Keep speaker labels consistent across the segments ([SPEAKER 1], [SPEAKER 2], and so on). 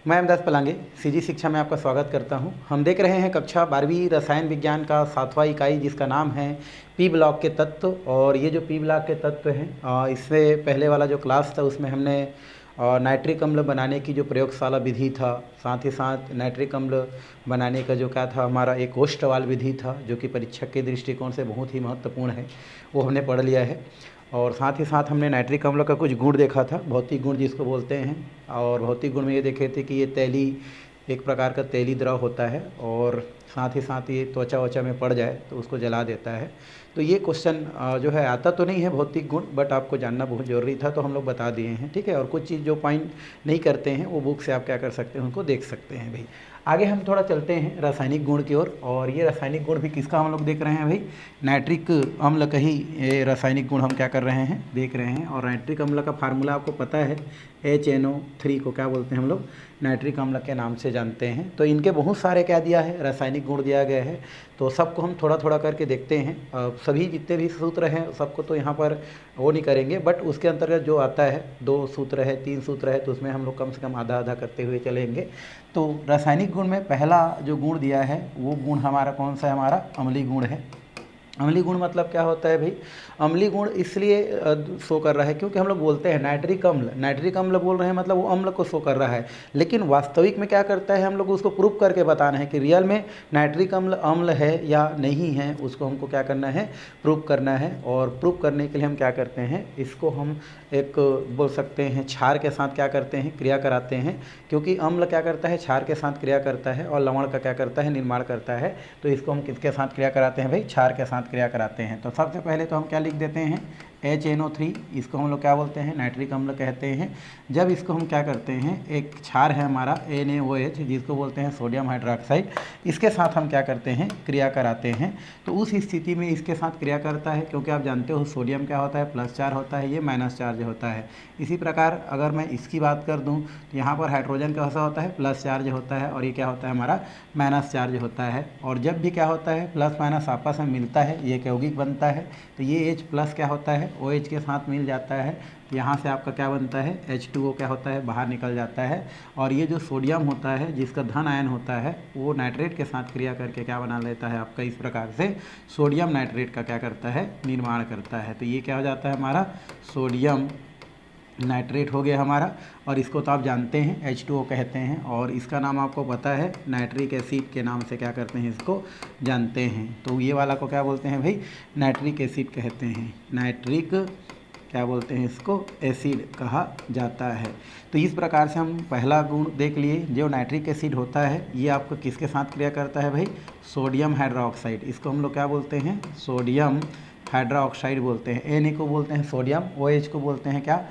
[SPEAKER 1] मैं अमदास पलांगे सीजी शिक्षा में आपका स्वागत करता हूं। हम देख रहे हैं कक्षा 12वीं रसायन विज्ञान का 7वां इकाई जिसका नाम है पी ब्लॉक के तत्व। और ये जो पी ब्लॉक के तत्व हैं इससे पहले वाला जो क्लास था उसमें हमने नाइट्रिक अम्ल बनाने की जो प्रयोगशाला विधि था, साथ ही साथ नाइट्रिक अम्ल बनाने का जो क्या था हमारा एक कोष्ठवाल विधि था जो कि परीक्षक के दृष्टिकोण से बहुत ही महत्वपूर्ण है, वो हमने पढ़ लिया है। और साथ ही साथ हमने नाइट्रिक अम्ल का कुछ गुण देखा था, भौतिक गुण जिसको बोलते हैं। और भौतिक गुण में ये देखे थे कि ये तैली एक प्रकार का तैली द्रव होता है और साथ ही साथ ये त्वचा वचा में पड़ जाए तो उसको जला देता है। तो ये क्वेश्चन जो है आता तो नहीं है भौतिक गुण, बट आपको जानना बहुत ज़रूरी था तो हम लोग बता दिए हैं, ठीक है। और कुछ चीज़ जो पॉइंट नहीं करते हैं वो बुक से आप क्या कर सकते हैं, उनको देख सकते हैं भाई। आगे हम थोड़ा चलते हैं रासायनिक गुण की ओर। और ये रासायनिक गुण भी किसका हम लोग देख रहे हैं भाई, नाइट्रिक अम्ल का ही ये रासायनिक गुण हम क्या कर रहे हैं, देख रहे हैं। और नाइट्रिक अम्ल का फार्मूला आपको पता है, HNO3 को क्या बोलते हैं हम लोग, नाइट्रिक अम्ल के नाम से जानते हैं। तो इनके बहुत सारे क्या दिया है, रासायनिक गुण दिया गया है। तो सबको हम थोड़ा थोड़ा करके देखते हैं। सभी जितने भी सूत्र हैं सबको तो यहाँ पर वो नहीं करेंगे, बट उसके अंतर्गत जो आता है 2 सूत्र है 3 सूत्र है तो उसमें हम लोग कम से कम आधा आधा करते हुए चलेंगे। तो रासायनिक गुण में पहला जो गुण दिया है वो गुण हमारा कौन सा है, हमारा अम्लीय गुण है। अम्लीय गुण मतलब क्या होता है भाई, अम्लीय गुण इसलिए शो कर रहा है क्योंकि हम लोग बोलते हैं नाइट्रिक अम्ल बोल रहे हैं, मतलब वो अम्ल को शो कर रहा है। लेकिन वास्तविक में क्या करता है, हम लोग उसको प्रूव करके बताना है कि रियल में नाइट्रिक अम्ल है या नहीं है, उसको हमको क्या करना है, प्रूव करना है। और प्रूव करने के लिए हम क्या करते हैं, इसको हम एक बोल सकते हैं क्षार के साथ क्या करते हैं, क्रिया कराते हैं। क्योंकि अम्ल क्या करता है, क्षार के साथ क्रिया करता है और लवण का क्या करता है, निर्माण करता है। तो इसको हम किसके साथ क्रिया कराते हैं भाई, क्षार के साथ क्रिया कराते हैं। तो सबसे पहले तो हम क्या लिख देते हैं, HNO3, इसको हम लोग क्या बोलते हैं, नाइट्रिक अम्ल कहते हैं। जब इसको हम क्या करते हैं, एक क्षार है हमारा NaOH जिसको बोलते हैं सोडियम हाइड्रोक्साइड, इसके साथ हम क्या करते हैं, क्रिया कराते हैं। तो उस स्थिति में इसके साथ क्रिया करता है, क्योंकि आप जानते हो सोडियम क्या होता है, प्लस चार्ज होता है, ये माइनस चार्ज होता है। इसी प्रकार अगर मैं इसकी बात कर दूं तो यहाँ पर हाइड्रोजन कैसा होता है, प्लस चार्ज होता है, और ये क्या होता है हमारा, माइनस चार्ज होता है। और जब भी क्या होता है, प्लस माइनस आपस में मिलता है, ये यौगिक बनता है। तो ये H प्लस क्या होता है, OH के साथ मिल जाता है, तो यहाँ से आपका क्या बनता है, H2O क्या होता है, बाहर निकल जाता है। और ये जो सोडियम होता है जिसका धन आयन होता है वो नाइट्रेट के साथ क्रिया करके क्या बना लेता है आपका, इस प्रकार से सोडियम नाइट्रेट का क्या करता है, निर्माण करता है। तो ये क्या हो जाता है हमारा, सोडियम नाइट्रेट हो गया हमारा। और इसको तो आप जानते हैं H2O कहते हैं, और इसका नाम आपको पता है नाइट्रिक एसिड के नाम से क्या करते हैं, इसको जानते हैं। तो ये वाला को क्या बोलते हैं भाई, नाइट्रिक एसिड कहते हैं, नाइट्रिक क्या बोलते हैं, इसको एसिड कहा जाता है। तो इस प्रकार से हम पहला गुण देख लिए, जो नाइट्रिक एसिड होता है ये आपको किसके साथ क्रिया करता है भाई, सोडियम हाइड्रोक्साइड, इसको हम लोग क्या बोलते हैं, सोडियम हाइड्रोक्साइड बोलते हैं। Na को बोलते हैं सोडियम, OH को बोलते हैं क्या,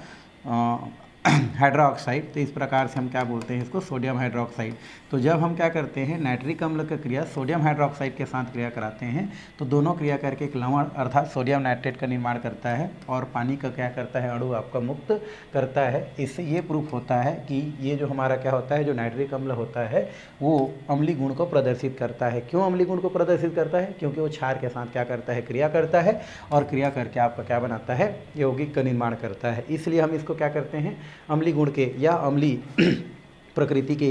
[SPEAKER 1] हाइड्रोक्साइड। तो इस प्रकार से हम क्या बोलते हैं इसको, सोडियम हाइड्रोक्साइड। तो जब हम क्या करते हैं, नाइट्रिक अम्ल का क्रिया सोडियम हाइड्रोक्साइड के साथ क्रिया कराते हैं तो दोनों क्रिया करके एक लवण अर्थात सोडियम नाइट्रेट का निर्माण करता है और पानी का क्या करता है, अणु आपका मुक्त करता है। इससे ये प्रूफ होता है कि ये जो हमारा क्या होता है, जो नाइट्रिक अम्ल होता है वो अम्लीय गुण को प्रदर्शित करता है। क्यों अम्लीय गुण को प्रदर्शित करता है, क्योंकि वो क्षार के साथ क्या करता है, क्रिया करता है, और क्रिया करके आपका क्या बनाता है, यौगिक का निर्माण करता है। इसलिए हम इसको क्या करते हैं, अम्लीय गुण के या अम्लीय प्रकृति के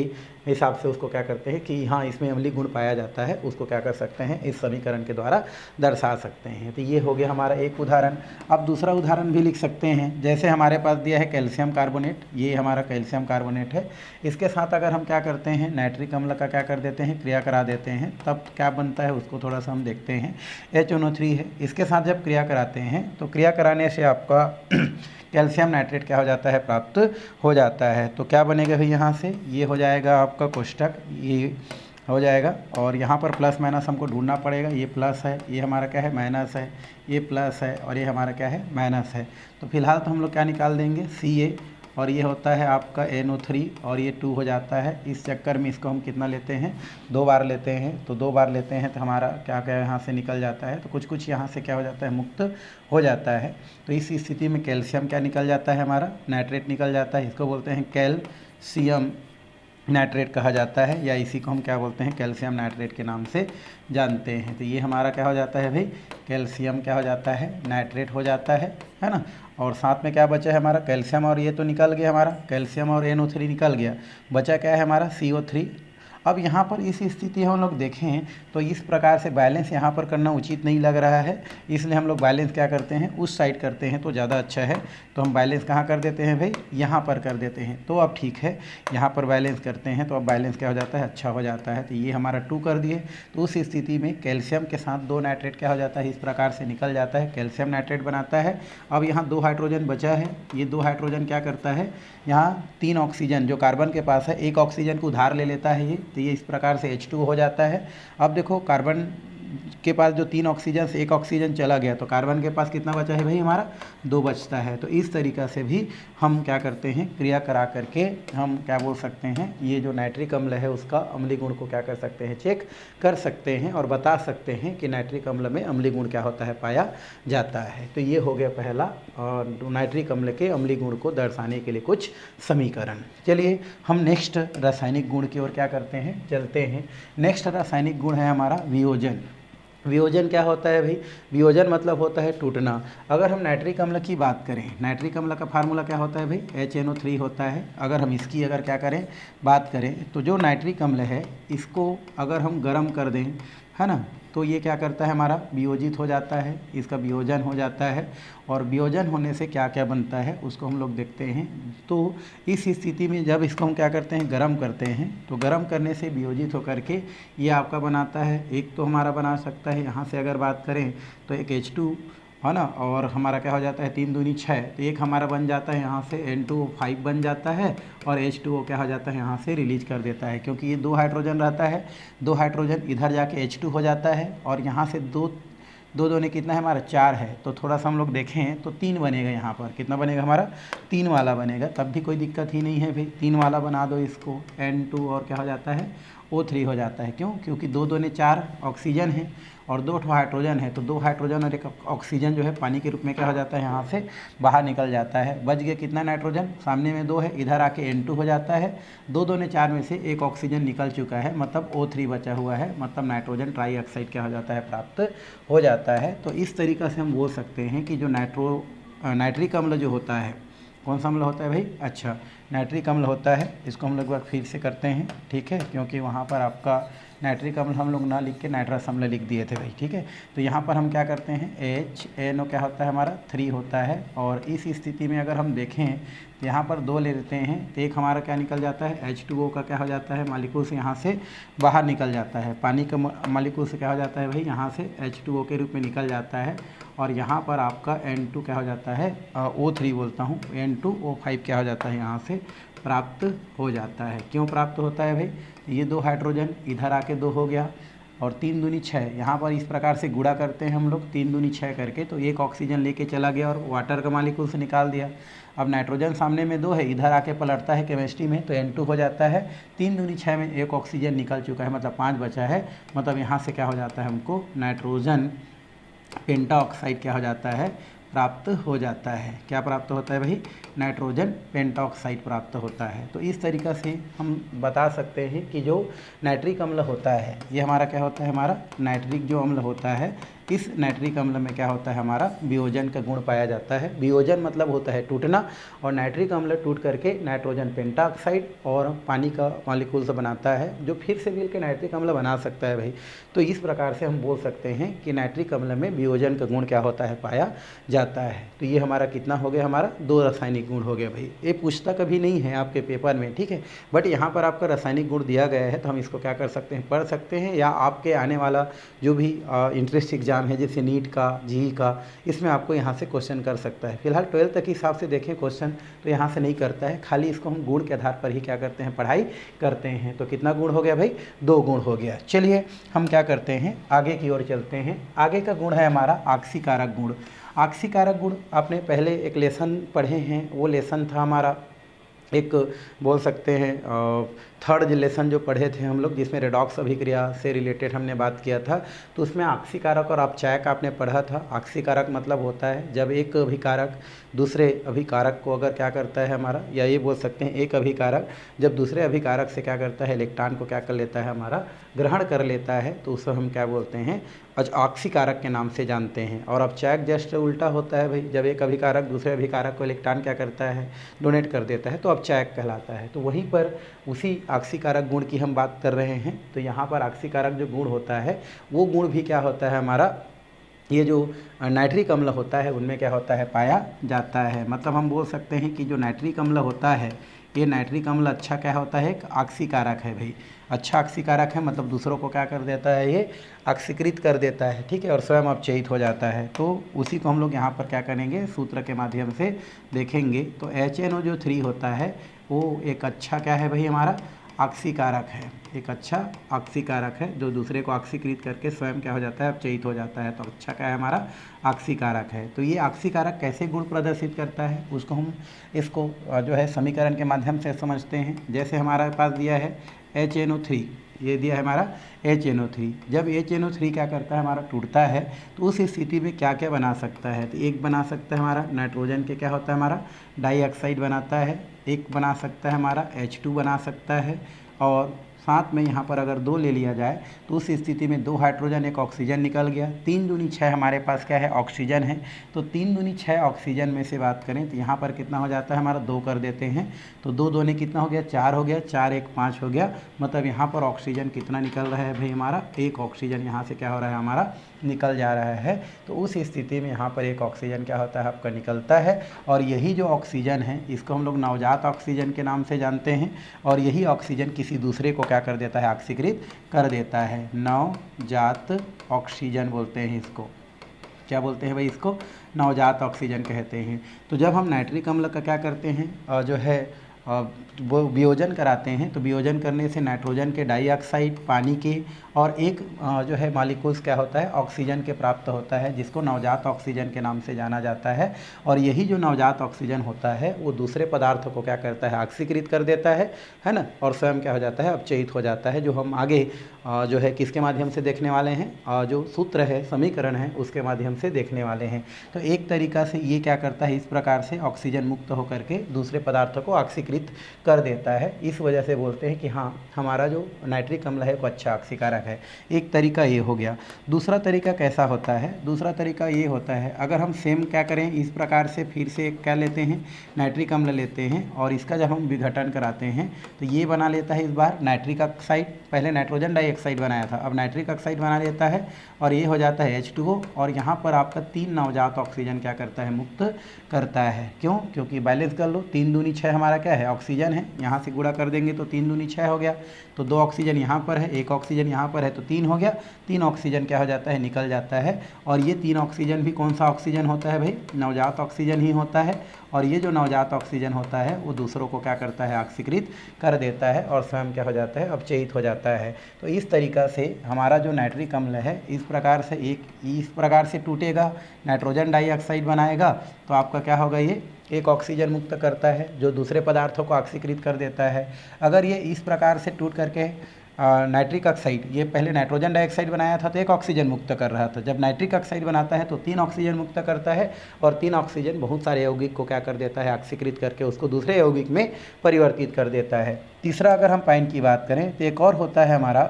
[SPEAKER 1] हिसाब से उसको क्या करते हैं कि हाँ इसमें अम्लीय गुण पाया जाता है, उसको क्या कर सकते हैं, इस समीकरण के द्वारा दर्शा सकते हैं। तो ये हो गया हमारा एक उदाहरण। अब दूसरा उदाहरण भी लिख सकते हैं, जैसे हमारे पास दिया है कैल्शियम कार्बोनेट, ये हमारा कैल्शियम कार्बोनेट है। इसके साथ अगर हम क्या करते हैं, नाइट्रिक अम्ल का क्या कर देते हैं, क्रिया करा देते हैं, तब क्या बनता है उसको थोड़ा सा हम देखते हैं। HNO3 है, इसके साथ जब क्रिया कराते हैं तो क्रिया कराने से आपका कैल्शियम नाइट्रेट क्या हो जाता है, प्राप्त हो जाता है। तो क्या बनेगा भाई, यहाँ से ये हो जाएगा आपका कोष्ठक, ये हो जाएगा, और यहाँ पर प्लस माइनस हमको ढूंढना पड़ेगा। ये प्लस है, ये हमारा क्या है, माइनस है, ये प्लस है, और ये हमारा क्या है, माइनस है। तो फिलहाल तो हम लोग क्या निकाल देंगे, Ca, और ये होता है आपका NO3, और ये 2 हो जाता है। इस चक्कर में इसको हम कितना लेते हैं, 2 बार लेते हैं। तो 2 बार लेते हैं तो हमारा क्या क्या यहाँ से निकल जाता है, तो कुछ कुछ यहाँ से क्या हो जाता है, मुक्त हो जाता है। तो इस स्थिति में कैल्शियम क्या निकल जाता है, हमारा नाइट्रेट निकल जाता है, इसको बोलते हैं कैल्शियम नाइट्रेट कहा जाता है, या इसी को हम क्या बोलते हैं, कैल्शियम नाइट्रेट के नाम से जानते हैं। तो ये हमारा क्या हो जाता है भाई, कैल्शियम क्या हो जाता है, नाइट्रेट हो जाता है ना। और साथ में क्या बचा है हमारा, कैल्शियम और ये तो निकल गया हमारा, कैल्शियम और NO3 निकल गया, बचा क्या है हमारा CO3। अब यहाँ पर इस स्थिति हम लोग देखें तो इस प्रकार से बैलेंस यहाँ पर करना उचित नहीं लग रहा है, इसलिए हम लोग बैलेंस क्या करते हैं, उस साइड करते हैं तो ज़्यादा अच्छा है। तो हम बैलेंस कहाँ कर देते हैं भाई, यहाँ पर कर देते हैं। तो अब ठीक है, यहाँ पर बैलेंस करते हैं तो अब बैलेंस क्या हो जाता है, अच्छा हो जाता है। तो ये हमारा 2 कर दिए। तो उस स्थिति में कैल्शियम के साथ 2 नाइट्रेट क्या हो जाता है, इस प्रकार से निकल जाता है, कैल्शियम नाइट्रेट बनाता है। अब यहाँ 2 हाइड्रोजन बचा है, ये 2 हाइड्रोजन क्या करता है, यहाँ 3 ऑक्सीजन जो कार्बन के पास है, 1 ऑक्सीजन को उधार ले लेता है ये, तो ये इस प्रकार से H2 हो जाता है। अब देखो कार्बन के पास जो 3 ऑक्सीजन से 1 ऑक्सीजन चला गया, तो कार्बन के पास कितना बचा है भाई हमारा, 2 बचता है। तो इस तरीक़ा से भी हम क्या करते हैं, क्रिया करा करके हम क्या बोल सकते हैं, ये जो नाइट्रिक अम्ल है उसका अम्लीय गुण को क्या कर सकते हैं, चेक कर सकते हैं और बता सकते हैं कि नाइट्रिक अम्ल में अम्लीय गुण क्या होता है, पाया जाता है। तो ये हो गया पहला, और नाइट्रिक अम्ल के अम्लीय गुण को दर्शाने के लिए कुछ समीकरण। चलिए हम नेक्स्ट रासायनिक गुण की ओर क्या करते हैं, चलते हैं। नेक्स्ट रासायनिक गुण है हमारा वियोजन। वियोजन क्या होता है भाई, वियोजन मतलब होता है टूटना। अगर हम नाइट्रिक अम्ल की बात करें, नाइट्रिक अम्ल का फार्मूला क्या होता है भाई, HNO3 होता है। अगर हम इसकी अगर क्या करें, बात करें तो जो नाइट्रिक अम्ल है इसको अगर हम गर्म कर दें, है ना, तो ये क्या करता है हमारा, वियोजित हो जाता है, इसका वियोजन हो जाता है। और वियोजन होने से क्या क्या बनता है उसको हम लोग देखते हैं। तो इस स्थिति में जब इसको हम क्या करते हैं, गर्म करते हैं, तो गर्म करने से वियोजित होकर के ये आपका बनाता है, एक तो हमारा बना सकता है, यहाँ से अगर बात करें तो एक H2 है ना, और हमारा क्या हो जाता है 3 दूनी 6, तो एक हमारा बन जाता है यहाँ से N2O5 बन जाता है, और H2O क्या हो जाता है यहाँ से रिलीज कर देता है, क्योंकि ये 2 हाइड्रोजन रहता है, 2 हाइड्रोजन इधर जाके H2 हो जाता है, और यहाँ से 2 2 ने कितना है हमारा 4 है, तो थोड़ा सा हम लोग देखें तो 3 बनेगा, यहाँ पर कितना बनेगा हमारा, 3 वाला बनेगा, तब भी कोई दिक्कत ही नहीं है भाई, 3 वाला बना दो इसको, N2 और क्या हो जाता है O3 हो जाता है। क्यों, क्योंकि 2 ने 4 ऑक्सीजन है और 2 हाइड्रोजन है, तो 2 हाइड्रोजन और 1 ऑक्सीजन जो है पानी के रूप में क्या हो जाता है, यहाँ से बाहर निकल जाता है। बच गया कितना नाइट्रोजन, सामने में 2 है, इधर आके N2 हो जाता है, 2 ने 4 में से 1 ऑक्सीजन निकल चुका है, मतलब O3 बचा हुआ है, मतलब नाइट्रोजन ट्राईऑक्साइड क्या हो जाता है, प्राप्त हो जाता है। तो इस तरीक़ा से हम बोल सकते हैं कि जो नाइट्रिक अम्ल जो होता है, कौन सा अम्ल होता है भाई, अच्छा नाइट्रिक अम्ल होता है, इसको हम लोग एक बार फिर से करते हैं, ठीक है, क्योंकि वहाँ पर आपका नाइट्रिक अम्ल हम लोग ना लिख के नाइट्रस अम्ल लिख दिए थे भाई, ठीक है। तो यहाँ पर हम क्या करते हैं, HNO क्या होता है हमारा 3 होता है, और इस स्थिति में अगर हम देखें तो यहाँ पर 2 ले लेते हैं, तो एक हमारा क्या निकल जाता है, H2O का क्या हो जाता है, मालिक्यूल से यहाँ से बाहर निकल जाता है, पानी का मालिक्यूल से क्या हो जाता है भाई, यहाँ से H2O के रूप में निकल जाता है, और यहाँ पर आपका N2 क्या हो जाता है, O3 बोलता हूँ, N2O5 क्या हो जाता है, यहाँ से प्राप्त हो जाता है। क्यों प्राप्त होता है भाई, ये 2 हाइड्रोजन इधर आके 2 हो गया, और 3 दूनी 6, यहाँ पर इस प्रकार से गुणा करते हैं हम लोग 3 दूनी 6 करके, तो 1 ऑक्सीजन लेके चला गया और वाटर का मालिक्यूल से निकाल दिया। अब नाइट्रोजन सामने में 2 है, इधर आके पलटता है केमिस्ट्री में, तो N2 हो जाता है, 3 दूनी 6 में 1 ऑक्सीजन निकल चुका है, मतलब 5 बचा है, मतलब यहाँ से क्या हो जाता है, हमको नाइट्रोजन पेंटाऑक्साइड क्या हो जाता है, प्राप्त हो जाता है। क्या प्राप्त होता है भाई, नाइट्रोजन पेंटाऑक्साइड प्राप्त होता है। तो इस तरीक़ा से हम बता सकते हैं कि जो नाइट्रिक अम्ल होता है, ये हमारा क्या होता है, हमारा नाइट्रिक जो अम्ल होता है, इस नाइट्रिक अम्ल में क्या होता है, हमारा वियोजन का गुण पाया जाता है। वियोजन मतलब होता है टूटना, और नाइट्रिक अम्ल टूट करके नाइट्रोजन पेंटाऑक्साइड और पानी का मॉलिक्यूल से बनाता है, जो फिर से मिल के नाइट्रिक अम्ल बना सकता है भाई। तो इस प्रकार से हम बोल सकते हैं कि नाइट्रिक अम्ल में वियोजन का गुण क्या होता है, पाया जाता है। तो ये हमारा कितना हो गया, हमारा 2 रासायनिक गुण हो गया भाई। ये पूछता कभी नहीं है आपके पेपर में, ठीक है, बट यहाँ पर आपका रासायनिक गुण दिया गया है, तो हम इसको क्या कर सकते हैं, पढ़ सकते हैं, या आपके आने वाला जो भी इंट्रेंस एग्जाम है, जैसे नीट का, जी का, इसमें आपको यहाँ से क्वेश्चन कर सकता है। फिलहाल 12th तक के हिसाब से देखें क्वेश्चन, तो यहाँ से नहीं करता है, खाली इसको हम गुण के आधार पर ही क्या करते हैं, पढ़ाई करते हैं। तो कितना गुण हो गया भाई, 2 गुण हो गया। चलिए हम क्या करते हैं, आगे की ओर चलते हैं। आगे का गुण है हमारा आक्सीकारक गुण। आक्सीकारक गुण आपने पहले एक लेसन पढ़े हैं, वो लेसन था हमारा एक बोल सकते हैं थर्ड लेसन जो पढ़े थे हम लोग, जिसमें रेडॉक्स अभिक्रिया से रिलेटेड हमने बात किया था, तो उसमें ऑक्सीकारक और अपचायक आपने पढ़ा था। ऑक्सीकारक मतलब होता है जब एक अभिकारक दूसरे अभिकारक को अगर क्या करता है हमारा, या ये बोल सकते हैं एक अभिकारक जब दूसरे अभिकारक से क्या करता है, इलेक्ट्रॉन को क्या कर लेता है हमारा, ग्रहण कर लेता है, तो उसे हम क्या बोलते हैं, ऑक्सीकारक के नाम से जानते हैं। और अपचायक जस्ट उल्टा होता है भाई, जब एक अभिकारक दूसरे अभिकारक को इलेक्ट्रॉन क्या करता है, डोनेट कर देता है, तो अपचायक कहलाता है। तो वहीं पर उसी ऑक्सीकारक गुण की हम बात कर रहे हैं। तो यहाँ पर ऑक्सीकारक जो गुण होता है वो गुण भी क्या होता है हमारा, ये जो नाइट्रिक अम्ल होता है उनमें क्या होता है, पाया जाता है। मतलब हम बोल सकते हैं कि जो नाइट्रिक अम्ल होता है, ये नाइट्रिक अम्ल अच्छा क्या होता है, एक ऑक्सीकारक है भाई, अच्छा ऑक्सीकारक है, मतलब दूसरों को क्या कर देता है, ये ऑक्सीकृत कर देता है, ठीक है, और स्वयं अपचयित हो जाता है। तो उसी को हम लोग यहाँ पर क्या करेंगे, सूत्र के माध्यम से देखेंगे। तो HNO जो 3 होता है वो एक अच्छा क्या है भाई हमारा, ऑक्सीकारक है, एक अच्छा ऑक्सीकारक है, जो दूसरे को ऑक्सीकृत करके स्वयं क्या हो जाता है, अपचयित हो जाता है। तो अच्छा क्या है हमारा, ऑक्सीकारक है। तो ये ऑक्सीकारक कैसे गुण प्रदर्शित करता है, उसको हम इसको जो है समीकरण के माध्यम से समझते हैं। जैसे हमारे पास दिया है HNO3, ये दिया है हमारा HNO3। जब HNO3 क्या करता है हमारा, टूटता है, तो उस स्थिति में क्या क्या बना सकता है, तो एक बना सकता है हमारा नाइट्रोजन के क्या होता है हमारा, डाइऑक्साइड बनाता है, एक बना सकता है हमारा H2 बना सकता है, और साथ में यहाँ पर अगर 2 ले लिया जाए तो उस स्थिति में 2 हाइड्रोजन 1 ऑक्सीजन निकल गया, 3 दूनी 6 हमारे पास क्या है, ऑक्सीजन है। तो 3 दूनी 6 ऑक्सीजन में से बात करें तो यहाँ पर कितना हो जाता है हमारा, 2 कर देते हैं, तो 2 दूनी कितना हो गया, 4 हो गया, 4 1 5 हो गया। मतलब यहाँ पर ऑक्सीजन कितना निकल रहा है भाई हमारा, 1 ऑक्सीजन यहाँ से क्या हो रहा है हमारा, निकल जा रहा है। तो उस स्थिति में यहाँ पर 1 ऑक्सीजन क्या होता है आपका, निकलता है। और यही जो ऑक्सीजन है इसको हम लोग नवजात ऑक्सीजन के नाम से जानते हैं, और यही ऑक्सीजन किसी दूसरे को क्या कर देता है, ऑक्सीकृत कर देता है। नवजात ऑक्सीजन बोलते हैं इसको, क्या बोलते हैं भाई, इसको नवजात ऑक्सीजन कहते हैं। तो जब हम नाइट्रिक अम्ल का क्या करते हैं, जो है वो वियोजन कराते हैं, तो वियोजन करने से नाइट्रोजन के डाइऑक्साइड, पानी के और एक जो है मॉलिक्यूल्स क्या होता है, ऑक्सीजन के प्राप्त होता है, जिसको नवजात ऑक्सीजन के नाम से जाना जाता है। और यही जो नवजात ऑक्सीजन होता है वो दूसरे पदार्थों को क्या करता है, ऑक्सीकृत कर देता है ना, और स्वयं क्या हो जाता है, अपचयित हो जाता है। जो हम आगे जो है किसके माध्यम से देखने वाले हैं, जो सूत्र है, समीकरण है, उसके माध्यम से देखने वाले हैं। तो एक तरीका से ये क्या करता है, इस प्रकार से ऑक्सीजन मुक्त होकर के दूसरे पदार्थों को ऑक्सीकृत कर देता है। इस वजह से बोलते हैं कि हाँ, हमारा जो नाइट्रिक अम्ल है वो अच्छा ऑक्सीकारक है। एक तरीका ये हो गया। दूसरा तरीका कैसा होता है, दूसरा तरीका ये होता है, अगर हम सेम क्या करें, इस प्रकार से फिर से क्या लेते हैं, नाइट्रिक अम्ल लेते हैं, और इसका जब हम विघटन कराते हैं तो ये बना लेता है इस बार नाइट्रिक ऑक्साइड, पहले नाइट्रोजन डाइऑक्साइड बनाया था, अब नाइट्रिक ऑक्साइड बना लेता है, और ये हो जाता है H2O। और यहाँ पर आपका 3 नवजात ऑक्सीजन क्या करता है, मुक्त करता है। क्यों, क्योंकि बैलेंस कर लो, 3 दूनी 6 हमारा क्या है, ऑक्सीजन है, यहाँ से गुणा कर देंगे तो 3 दूनी 6 हो गया, तो 2 ऑक्सीजन यहाँ पर है, 1 ऑक्सीजन यहाँ पर है, तो 3 हो गया, 3 ऑक्सीजन क्या हो जाता है, निकल जाता है। और ये 3 ऑक्सीजन भी कौन सा ऑक्सीजन होता है भाई, नवजात ऑक्सीजन ही होता है। और ये जो नवजात ऑक्सीजन होता है वो दूसरों को क्या करता है, ऑक्सीकृत कर देता है, और स्वयं क्या हो जाता है, अपचयित हो जाता है। तो इस तरीक़ा से हमारा जो नाइट्रिक अम्ल है इस प्रकार से टूटेगा, नाइट्रोजन डाइऑक्साइड बनाएगा, तो आपका क्या होगा, ये 1 ऑक्सीजन मुक्त करता है, जो दूसरे पदार्थों को ऑक्सीकृत कर देता है। अगर ये इस प्रकार से टूट करके नाइट्रिक ऑक्साइड, ये पहले नाइट्रोजन डाइऑक्साइड बनाया था तो 1 ऑक्सीजन मुक्त कर रहा था, जब नाइट्रिक ऑक्साइड बनाता है तो 3 ऑक्सीजन मुक्त करता है, और 3 ऑक्सीजन बहुत सारे यौगिक को क्या कर देता है, ऑक्सीकृत करके उसको दूसरे यौगिक में परिवर्तित कर देता है। तीसरा अगर हम पाइन की बात करें तो एक और होता है हमारा,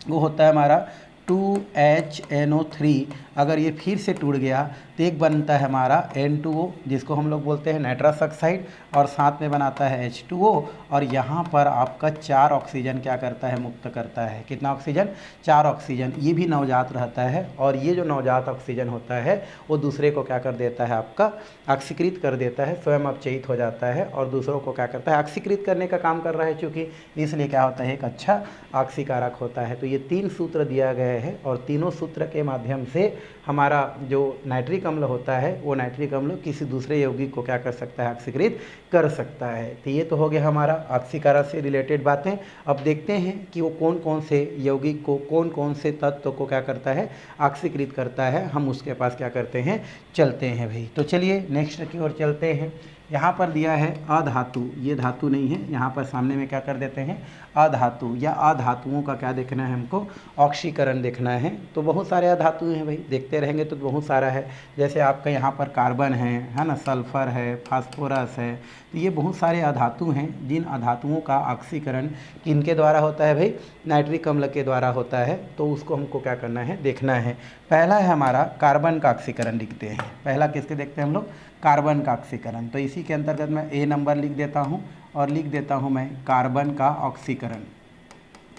[SPEAKER 1] वो होता है हमारा 2HNO3। अगर ये फिर से टूट गया तो एक बनता है हमारा N2O, जिसको हम लोग बोलते हैं नाइट्रस ऑक्साइड, और साथ में बनाता है H2O, और यहाँ पर आपका 4 ऑक्सीजन क्या करता है, मुक्त करता है। कितना ऑक्सीजन, 4 ऑक्सीजन। ये भी नवजात रहता है, और ये जो नवजात ऑक्सीजन होता है वो दूसरे को क्या कर देता है, आपका ऑक्सीकृत कर देता है, स्वयं अपचयित हो जाता है, और दूसरों को क्या करता है, ऑक्सीकृत करने का काम कर रहा है, चूँकि इसलिए क्या होता है, एक अच्छा ऑक्सीकारक होता है। तो ये 3 सूत्र दिया गया है, और तीनों सूत्र के माध्यम से हमारा जो नाइट्रिक अम्ल होता है वो नाइट्रिक अम्ल किसी दूसरे यौगिक को क्या कर सकता है, ऑक्सीकृत कर सकता है। तो ये तो हो गया हमारा ऑक्सीकारक से रिलेटेड बातें। अब देखते हैं कि वो कौन कौन से यौगिक को, कौन कौन से तत्व को क्या करता है, ऑक्सीकृत करता है। हम उसके पास क्या करते हैं, चलते हैं भाई। तो चलिए नेक्स्ट की ओर चलते हैं। यहाँ पर दिया है अधातु, ये धातु नहीं है, यहाँ पर सामने में क्या कर देते हैं अधातु या अधातुओं का क्या देखना है हमको ऑक्सीकरण देखना है। तो बहुत सारे अधातु हैं भाई, देखते रहेंगे तो बहुत सारा है। जैसे आपका यहाँ पर कार्बन है ना, सल्फर है, फास्फोरस है, तो ये बहुत सारे अधातु हैं जिन अधातुओं का ऑक्सीकरण किनके द्वारा होता है भाई, नाइट्रिक अम्ल के द्वारा होता है। तो उसको हमको क्या करना है देखना है। पहला है हमारा कार्बन का ऑक्सीकरण लिखते हैं, पहला किसके देखते हैं हम लोग कार्बन का ऑक्सीकरण। तो इसी के अंतर्गत मैं ए नंबर लिख देता हूँ और लिख देता हूँ मैं कार्बन का ऑक्सीकरण।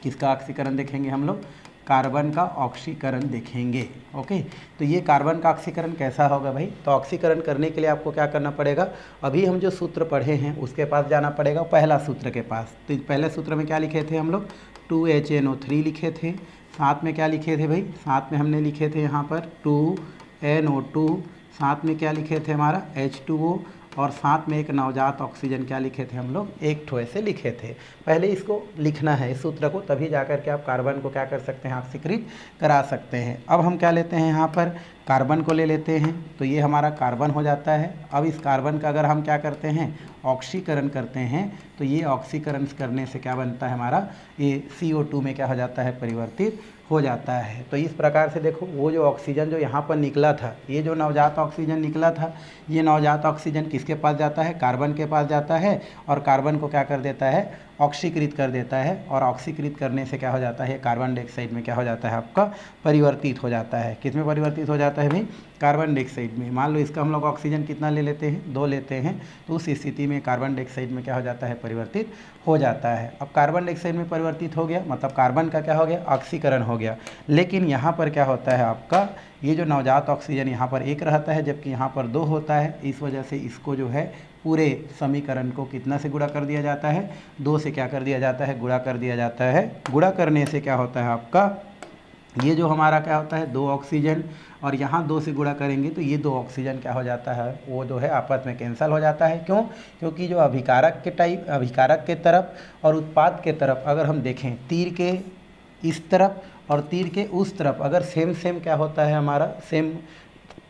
[SPEAKER 1] किसका ऑक्सीकरण देखेंगे हम लोग, कार्बन का ऑक्सीकरण देखेंगे। ओके, तो ये कार्बन का ऑक्सीकरण कैसा होगा भाई, तो ऑक्सीकरण करने के लिए आपको क्या करना पड़ेगा, अभी हम जो सूत्र पढ़े हैं उसके पास जाना पड़ेगा, पहला सूत्र के पास। तो पहले सूत्र में क्या लिखे थे हम लोग 2HNO3 लिखे थे, साथ में क्या लिखे थे भाई, साथ में हमने लिखे थे यहाँ पर 2NO2, साथ में क्या लिखे थे हमारा H2O, और साथ में एक नवजात ऑक्सीजन क्या लिखे थे हम लोग, एक ठो ऐसे लिखे थे। पहले इसको लिखना है इस सूत्र को, तभी जाकर के आप कार्बन को क्या कर सकते हैं ऑक्सीकृत करा सकते हैं। अब हम क्या लेते हैं यहाँ पर कार्बन को ले लेते हैं, तो ये हमारा कार्बन हो जाता है। अब इस कार्बन का अगर हम क्या करते हैं ऑक्सीकरण करते हैं, तो ये ऑक्सीकरण करने से क्या बनता है हमारा, ये CO2 में क्या हो जाता है परिवर्तित हो जाता है। तो इस प्रकार से देखो वो जो ऑक्सीजन जो यहाँ पर निकला था, ये जो नवजात ऑक्सीजन निकला था, ये नवजात ऑक्सीजन किसके पास जाता है, कार्बन के पास जाता है, और कार्बन को क्या कर देता है ऑक्सीकृत कर देता है। और ऑक्सीकृत करने से क्या हो जाता है, कार्बन डाइऑक्साइड में क्या हो जाता है आपका परिवर्तित हो जाता है। किस में परिवर्तित हो जाता है भाई, कार्बन डाइऑक्साइड में। मान लो इसका हम लोग ऑक्सीजन कितना ले लेते हैं, 2 लेते हैं, तो उस स्थिति में कार्बन डाइऑक्साइड में क्या हो जाता है परिवर्तित हो जाता है। अब कार्बन डाइऑक्साइड में परिवर्तित हो गया, मतलब कार्बन का क्या हो गया ऑक्सीकरण हो गया। लेकिन यहाँ पर क्या होता है आपका, ये जो नवजात ऑक्सीजन यहाँ पर एक रहता है जबकि यहाँ पर 2 होता है, इस वजह से इसको जो है पूरे समीकरण को कितना से गुणा कर दिया जाता है, 2 से क्या कर दिया जाता है गुणा कर दिया जाता है। गुणा करने से क्या होता है आपका, ये जो हमारा क्या होता है 2 ऑक्सीजन, और यहाँ 2 से गुणा करेंगे तो ये 2 ऑक्सीजन क्या हो जाता है, वो जो है आपस में कैंसिल हो जाता है। क्यों, क्योंकि जो अभिकारक के टाइप, अभिकारक के तरफ और उत्पाद के तरफ अगर हम देखें, तीर के इस तरफ और तीर के उस तरफ अगर सेम क्या होता है हमारा, सेम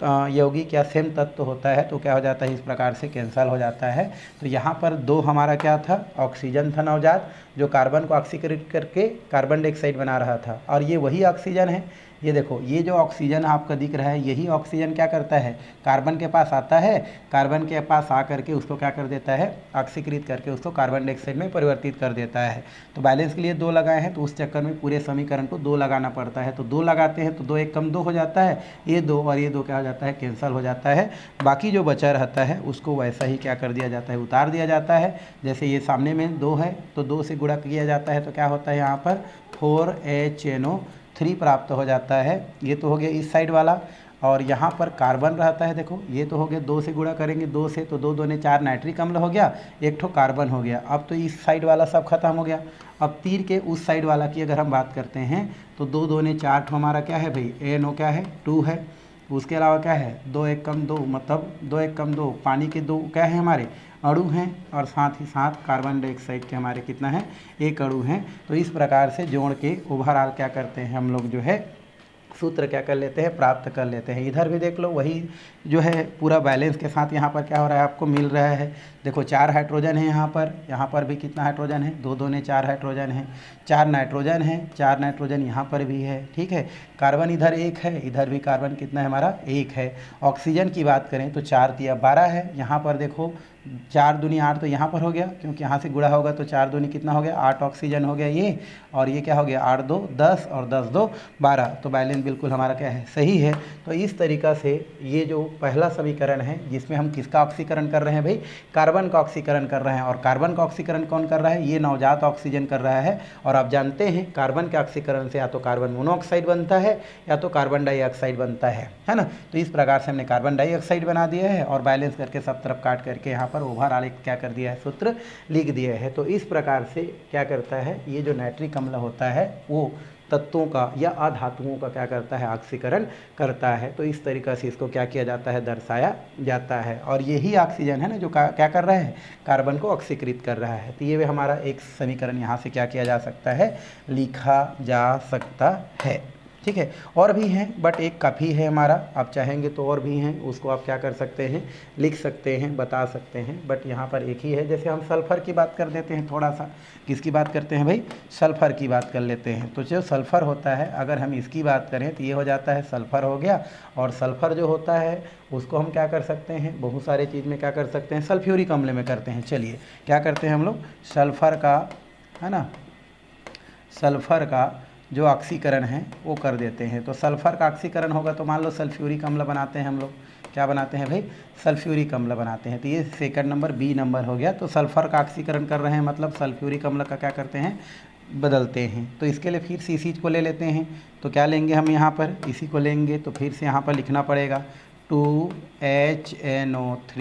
[SPEAKER 1] यौगिक या सेम तत्व होता है, तो क्या हो जाता है इस प्रकार से कैंसिल हो जाता है। तो यहाँ पर 2 हमारा क्या था ऑक्सीजन था नवजात, जो कार्बन को ऑक्सीकृत करके कार्बन डाइऑक्साइड बना रहा था, और ये वही ऑक्सीजन है। ये देखो ये जो ऑक्सीजन आपका दिख रहा है, यही ऑक्सीजन क्या करता है कार्बन के पास आता है, कार्बन के पास आ करके उसको क्या कर देता है ऑक्सीकृत करके उसको कार्बन डाइऑक्साइड में परिवर्तित कर देता है। तो बैलेंस के लिए 2 लगाए हैं, तो उस चक्कर में पूरे समीकरण को 2 लगाना पड़ता है। तो 2 लगाते हैं तो 2 एक कम 2 हो जाता है, ये 2 और ये 2 क्या हो जाता है कैंसिल हो जाता है। बाकी जो बचा रहता है उसको वैसा ही क्या कर दिया जाता है उतार दिया जाता है। जैसे ये सामने में 2 है तो 2 से गुणा किया जाता है, तो क्या होता है यहाँ पर 4HNO3 प्राप्त हो जाता है। ये तो हो गया इस साइड वाला, और यहाँ पर कार्बन रहता है, देखो ये तो हो गया 2 से गुणा करेंगे 2 से, तो 2 दूने 4 नाइट्रिक अम्ल हो गया, एक ठो कार्बन हो गया। अब तो इस साइड वाला सब खत्म हो गया। अब तीर के उस साइड वाला की अगर हम बात करते हैं तो 2 दूने 4 ठो हमारा क्या है भाई NO क्या है 2 है। उसके अलावा क्या है 2 एक कम 2, मतलब 2 एक कम 2 पानी के 2 क्या है हमारे अणु हैं, और साथ ही साथ कार्बन डाइऑक्साइड के हमारे कितना है 1 अणु हैं। तो इस प्रकार से जोड़ के ओवरऑल क्या करते हैं हम लोग जो है सूत्र क्या कर लेते हैं प्राप्त कर लेते हैं। इधर भी देख लो वही जो है पूरा बैलेंस के साथ यहाँ पर क्या हो रहा है आपको मिल रहा है। देखो 4 हाइड्रोजन है यहाँ पर भी कितना हाइड्रोजन है 2 दूने 4 हाइड्रोजन है, 4 नाइट्रोजन है, 4 नाइट्रोजन यहाँ पर भी है, ठीक है। कार्बन इधर 1 है, इधर भी कार्बन कितना है हमारा 1 है। ऑक्सीजन की बात करें तो 4 तिया 12 है, यहाँ पर देखो 4 दूनी 8 तो यहाँ पर हो गया, क्योंकि यहाँ से गुणा होगा तो 4 दूनी कितना हो गया 8 ऑक्सीजन हो गया ये, और ये क्या हो गया 8 2 10 और 10 2 12। तो बैलेंस बिल्कुल हमारा क्या है सही है। तो इस तरीक़ा से ये जो पहला समीकरण है जिसमें हम किसका ऑक्सीकरण कर रहे हैं भाई कार्बन का ऑक्सीकरण कर रहे हैं, और कार्बन का ऑक्सीकरण कौन कर रहा है ये नवजात ऑक्सीजन कर रहा है। और आप जानते हैं कार्बन के ऑक्सीकरण से या तो कार्बन मोनोऑक्साइड बनता है या तो कार्बन डाइऑक्साइड बनता है ना। तो इस प्रकार से हमने कार्बन डाइऑक्साइड बना दिया है और बैलेंस करके सब तरफ काट करके यहाँ पर ओवरऑल क्या कर दिया है सूत्र लिख दिया है। तो इस प्रकार से क्या करता है ये जो नाइट्रिक अम्ल होता है वो तत्वों का या अधातुओं का क्या करता है ऑक्सीकरण करता है। तो इस तरीक़ा से इसको क्या किया जाता है दर्शाया जाता है। और यही ऑक्सीजन है ना जो क्या कर रहा है कार्बन को ऑक्सीकृत कर रहा है। तो ये हमारा एक समीकरण यहाँ से क्या किया जा सकता है लिखा जा सकता है। ठीक है। और भी हैं बट एक काफ़ी है हमारा, आप चाहेंगे तो और भी हैं, उसको आप क्या कर सकते हैं, लिख सकते हैं, बता सकते हैं, बट यहाँ पर एक ही है। जैसे हम सल्फ़र की बात कर देते हैं थोड़ा सा, किसकी बात करते हैं भाई, सल्फ़र की बात कर लेते हैं। तो जो सल्फ़र होता है अगर हम इसकी बात करें तो ये हो जाता है सल्फ़र हो गया, और सल्फ़र जो होता है उसको हम क्या कर सकते हैं, बहुत सारे चीज़ में क्या कर सकते हैं, सल्फ्यूरिक अम्ल में करते हैं। चलिए क्या करते हैं हम लोग, सल्फ़र का, है ना, सल्फ़र का जो ऑक्सीकरण है वो कर देते हैं। तो सल्फ़र का ऑक्सीकरण होगा तो मान लो सल्फ्यूरिक अम्ल बनाते हैं हम लोग, क्या बनाते हैं भाई, सल्फ्यूरिक अम्ल बनाते हैं। तो ये सेकंड नंबर बी नंबर हो गया। तो सल्फ़र का ऑक्सीकरण कर रहे हैं मतलब सल्फ्यूरिक अम्ल का क्या करते हैं, बदलते हैं। तो इसके लिए फिर सी को ले लेते हैं। तो क्या लेंगे हम यहाँ पर, इसी को लेंगे। तो फिर से यहाँ पर लिखना पड़ेगा 2HNO3,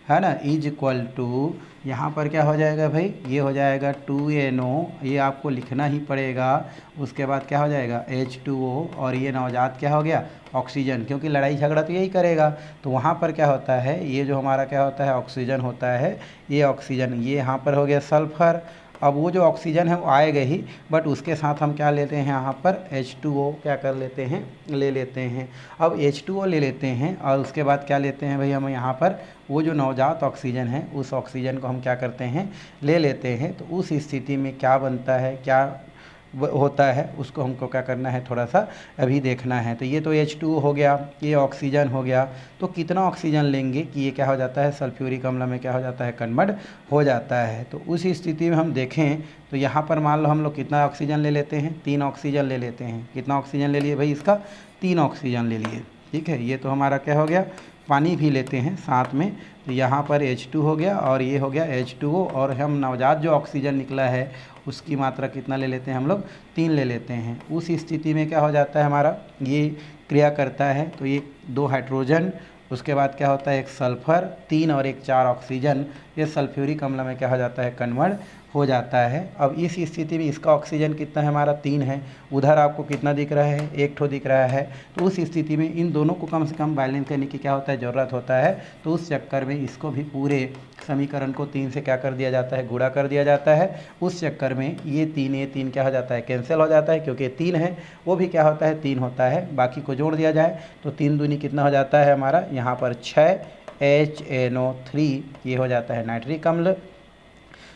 [SPEAKER 1] है ना, इज इक्वल टू, यहाँ पर क्या हो जाएगा भाई, ये हो जाएगा 2NO, ये आपको लिखना ही पड़ेगा। उसके बाद क्या हो जाएगा H2O, और ये नवजात क्या हो गया, ऑक्सीजन, क्योंकि लड़ाई झगड़ा तो यही करेगा। तो वहाँ पर क्या होता है, ये जो हमारा क्या होता है, ऑक्सीजन होता है, ये ऑक्सीजन, ये यहाँ पर हो गया सल्फ़र। अब वो जो ऑक्सीजन है वो आएगा ही, बट उसके साथ हम क्या लेते हैं यहाँ पर H2O क्या कर लेते हैं, ले लेते हैं। अब H2O ले लेते हैं और उसके बाद क्या लेते हैं भाई, हम यहाँ पर वो जो नवजात ऑक्सीजन है उस ऑक्सीजन को हम क्या करते हैं, ले लेते हैं। तो उस स्थिति में क्या बनता है, क्या होता है, उसको हमको क्या करना है, थोड़ा सा अभी देखना है। तो ये तो H2O हो गया, ये ऑक्सीजन हो गया। तो कितना ऑक्सीजन लेंगे कि ये क्या हो जाता है, सल्फ्यूरिक अम्ल में क्या हो जाता है, कन्वर्ट हो जाता है। तो उस स्थिति में हम देखें तो यहाँ पर मान लो हम लोग कितना ऑक्सीजन ले लेते हैं, 3 ऑक्सीजन ले लेते हैं। कितना ऑक्सीजन ले लिए भाई, इसका 3 ऑक्सीजन ले लिए, ठीक है। ये तो हमारा क्या हो गया, पानी भी लेते हैं साथ में। तो यहाँ पर H2 हो गया और ये हो गया H2O, और हम नवजात जो ऑक्सीजन निकला है उसकी मात्रा कितना ले लेते हैं हम लोग, 3 ले लेते हैं। उस स्थिति में क्या हो जाता है हमारा, ये क्रिया करता है। तो ये 2 हाइड्रोजन, उसके बाद क्या होता है, एक सल्फ़र, 3 और एक 4 ऑक्सीजन, ये सल्फ्यूरिक अम्ल में क्या हो जाता है, कन्वर्ट हो जाता है। अब इस स्थिति में इसका ऑक्सीजन कितना है हमारा, 3 है। उधर आपको कितना दिख रहा है, 1 ठो दिख रहा है। तो उस स्थिति में इन दोनों को कम से कम बैलेंस करने की क्या होता है, ज़रूरत होता है। तो उस चक्कर में इसको भी पूरे समीकरण को 3 से क्या कर दिया जाता है, गुणा कर दिया जाता है। उस चक्कर में ये 3 क्या हो जाता है, कैंसिल हो जाता है, क्योंकि 3 है वो भी क्या होता है, 3 होता है। बाकी को जोड़ दिया जाए तो 3 दूनी कितना हो जाता है हमारा, यहाँ पर 6HNO3, ये हो जाता है नाइट्रिक अम्ल।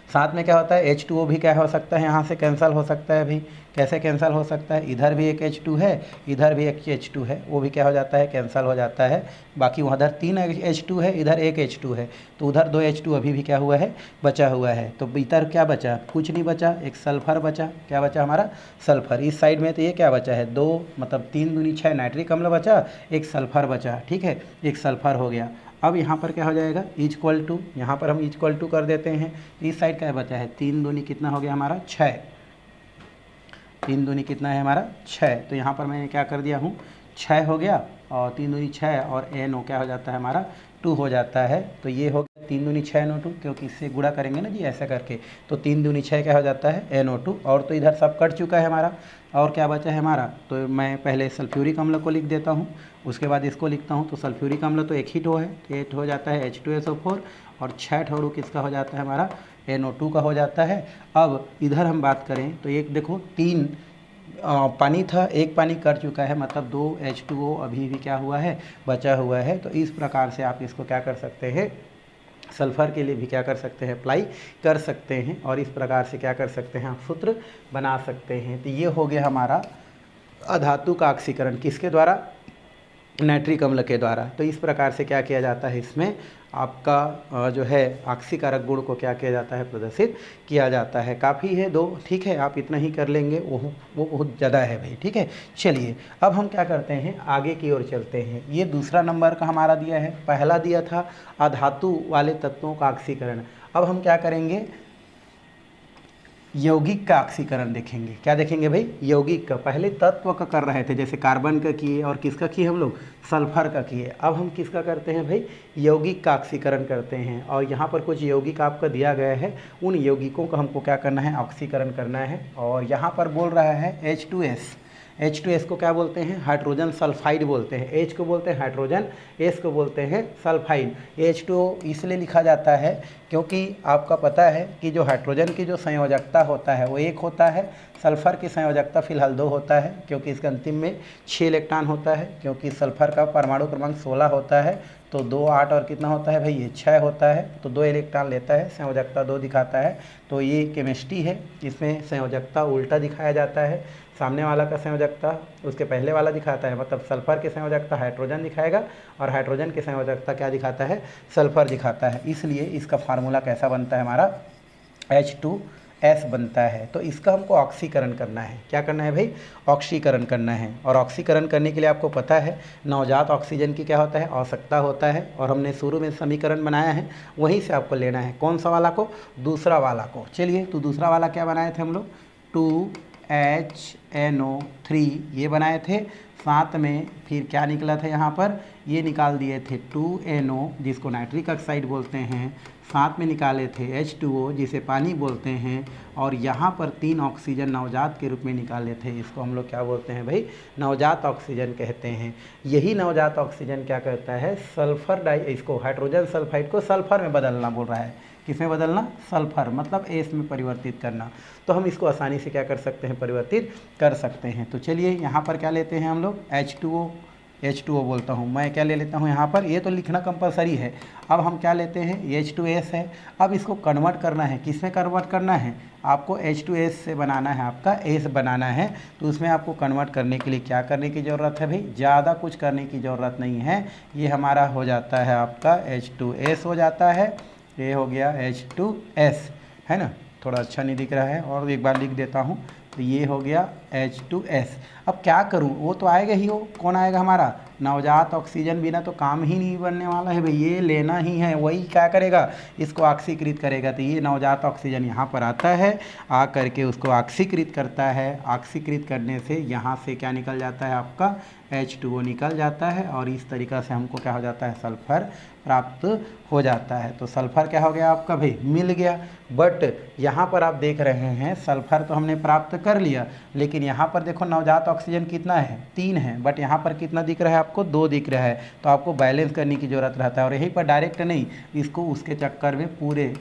[SPEAKER 1] साथ में क्या होता है, H2O भी क्या हो सकता है, यहाँ से कैंसिल हो सकता है भाई। कैसे कैंसिल हो सकता है, इधर भी एक H2 है, इधर भी एक H2 है, वो भी क्या हो जाता है, कैंसिल हो जाता है। बाकी उधर 3 H2 है, इधर एक H2 है, तो उधर 2 H2 अभी भी क्या हुआ है, बचा हुआ है। तो इधर क्या बचा, कुछ नहीं बचा, एक सल्फ़र बचा। क्या बचा हमारा, सल्फ़र। इस साइड में तो ये क्या बचा है, 2 मतलब 3 दूनी 6 नाइट्रिक अम्ल बचा, एक सल्फ़र बचा, ठीक है, एक सल्फ़र हो गया। अब यहाँ पर क्या हो जाएगा, इक्वल टू, यहाँ पर हम इक्वल टू कर देते हैं। इस साइड क्या बचा है, 3 दूनी कितना हो गया हमारा, 6, 3 दूनी कितना है हमारा, 6। तो यहाँ पर मैंने क्या कर दिया हूँ, 6 हो गया, और 3 दूनी 6, और NO क्या हो जाता है हमारा, 2 हो जाता है। तो ये हो गया 3 दूनी 6 NO2, क्योंकि इससे गुणा करेंगे ना जी ऐसा करके। तो 3 दूनी 6 क्या हो जाता है, NO2। और तो इधर सब कट चुका है हमारा, और क्या बचा है हमारा, तो मैं पहले सल्फ्यूरिक अम्ल को लिख देता हूँ, उसके बाद इसको लिखता हूँ। तो सल्फ्यूरिक अम्ल तो एक ही ठो है, ये हो जाता है H2SO4, और 6 ठोड़ू किसका हो जाता है हमारा, NO2 का हो जाता है। अब इधर हम बात करें तो एक देखो 3 पानी था, एक पानी कर चुका है, मतलब 2 H2O अभी भी क्या हुआ है, बचा हुआ है। तो इस प्रकार से आप इसको क्या कर सकते हैं, सल्फ़र के लिए भी क्या कर सकते हैं, अप्लाई कर सकते हैं, और इस प्रकार से क्या कर सकते हैं, आप सूत्र बना सकते हैं। तो ये हो गया हमारा अधातु का ऑक्सीकरण, किसके द्वारा, नाइट्रिक अम्ल के द्वारा। तो इस प्रकार से क्या किया जाता है, इसमें आपका जो है ऑक्सीकारक गुण को क्या किया जाता है, प्रदर्शित किया जाता है। काफ़ी है 2, ठीक है, आप इतना ही कर लेंगे, वो बहुत ज़्यादा है भाई, ठीक है। चलिए अब हम क्या करते हैं, आगे की ओर चलते हैं। ये दूसरा नंबर का हमारा दिया है, पहला दिया था अधातु वाले तत्वों का ऑक्सीकरण। अब हम क्या करेंगे, यौगिक का ऑक्सीकरण देखेंगे। क्या देखेंगे भाई, यौगिक का। पहले तत्व का कर रहे थे, जैसे कार्बन का किए, और किसका किए हम लोग, सल्फर का किए। अब हम किसका करते हैं भाई, यौगिक का ऑक्सीकरण करते हैं। और यहाँ पर कुछ यौगिक आपका दिया गया है, उन यौगिकों का हमको क्या करना है, ऑक्सीकरण करना है। और यहाँ पर बोल रहा है H2S, H2S को क्या बोलते हैं, हाइड्रोजन सल्फाइड बोलते हैं। H को बोलते हैं हाइड्रोजन, S को बोलते हैं सल्फाइड। H2O इसलिए लिखा जाता है क्योंकि आपका पता है कि जो हाइड्रोजन की जो संयोजकता होता है वो 1 होता है, सल्फ़र की संयोजकता फिलहाल 2 होता है, क्योंकि इसके अंतिम में 6 इलेक्ट्रॉन होता है, क्योंकि सल्फ़र का परमाणु क्रमांक 16 होता है, तो 2 8 और कितना होता है भाई, ये 6 होता है, तो 2 इलेक्ट्रॉन लेता है, संयोजकता 2 दिखाता है। तो ये केमिस्ट्री है, इसमें संयोजकता उल्टा दिखाया जाता है, सामने वाला का संयोजकता उसके पहले वाला दिखाता है, मतलब सल्फ़र की संयोजकता हाइड्रोजन दिखाएगा और हाइड्रोजन की संयोजकता क्या दिखाता है, सल्फ़र दिखाता है। इसलिए इसका फार्मूला कैसा बनता है हमारा, H2S बनता है। तो इसका हमको ऑक्सीकरण करना है, क्या करना है भाई, ऑक्सीकरण करना है। और ऑक्सीकरण करने के लिए आपको पता है नवजात ऑक्सीजन की क्या होता है, आवश्यकता होता है, और हमने शुरू में समीकरण बनाया है, वहीं से आपको लेना है। कौन सा वाला को, दूसरा वाला को। चलिए, तो दूसरा वाला क्या बनाए थे हम लोग, 2HNO3 ये बनाए थे, साथ में फिर क्या निकला था यहाँ पर, ये निकाल दिए थे 2NO जिसको नाइट्रिक ऑक्साइड बोलते हैं, साथ में निकाले थे H2O जिसे पानी बोलते हैं, और यहाँ पर 3 ऑक्सीजन नवजात के रूप में निकाले थे। इसको हम लोग क्या बोलते हैं भाई, नवजात ऑक्सीजन कहते हैं। यही नवजात ऑक्सीजन क्या कहता है, इसको हाइड्रोजन सल्फाइड को सल्फर में बदलना बोल रहा है। किसमें बदलना, सल्फर, मतलब एस में परिवर्तित करना। तो हम इसको आसानी से क्या कर सकते हैं, परिवर्तित कर सकते हैं। तो चलिए यहाँ पर क्या लेते हैं हम लोग, H2O बोलता हूँ मैं, क्या ले लेता हूँ यहाँ पर, ये तो लिखना कंपलसरी है। अब हम क्या लेते हैं, H2S है। अब इसको कन्वर्ट करना है, किस में कन्वर्ट करना है, आपको H2S से बनाना है, आपका S बनाना है। तो उसमें आपको कन्वर्ट करने के लिए क्या करने की ज़रूरत है भाई, ज़्यादा कुछ करने की ज़रूरत नहीं है। ये हमारा हो जाता है आपका H2S हो जाता है, ये हो गया H2S, है ना, थोड़ा अच्छा नहीं दिख रहा है, और एक बार लिख देता हूँ, तो ये हो गया H2S। अब क्या करूँ, वो तो आएगा ही, वो कौन आएगा हमारा, नवजात ऑक्सीजन, बिना तो काम ही नहीं बनने वाला है भाई, ये लेना ही है, वही क्या करेगा, इसको ऑक्सीकृत करेगा। तो ये नवजात ऑक्सीजन यहाँ पर आता है, आ करके उसको ऑक्सीकृत करता है, ऑक्सीकृत करने से यहाँ से क्या निकल जाता है, आपका H2O निकल जाता है, और इस तरीक़ा से हमको क्या हो जाता है, सल्फ़र प्राप्त हो जाता है। तो सल्फ़र क्या हो गया आपका भाई, मिल गया। बट यहाँ पर आप देख रहे हैं सल्फ़र तो हमने प्राप्त कर लिया, लेकिन यहाँ पर देखो नवजात ऑक्सीजन कितना है, 3 है, बट यहाँ पर कितना दिख रहा है आपको, 2 दिख रहा है। तो आपको बैलेंस करने की ज़रूरत रहता है, और यहीं पर डायरेक्ट नहीं, इसको उसके चक्कर में पूरे,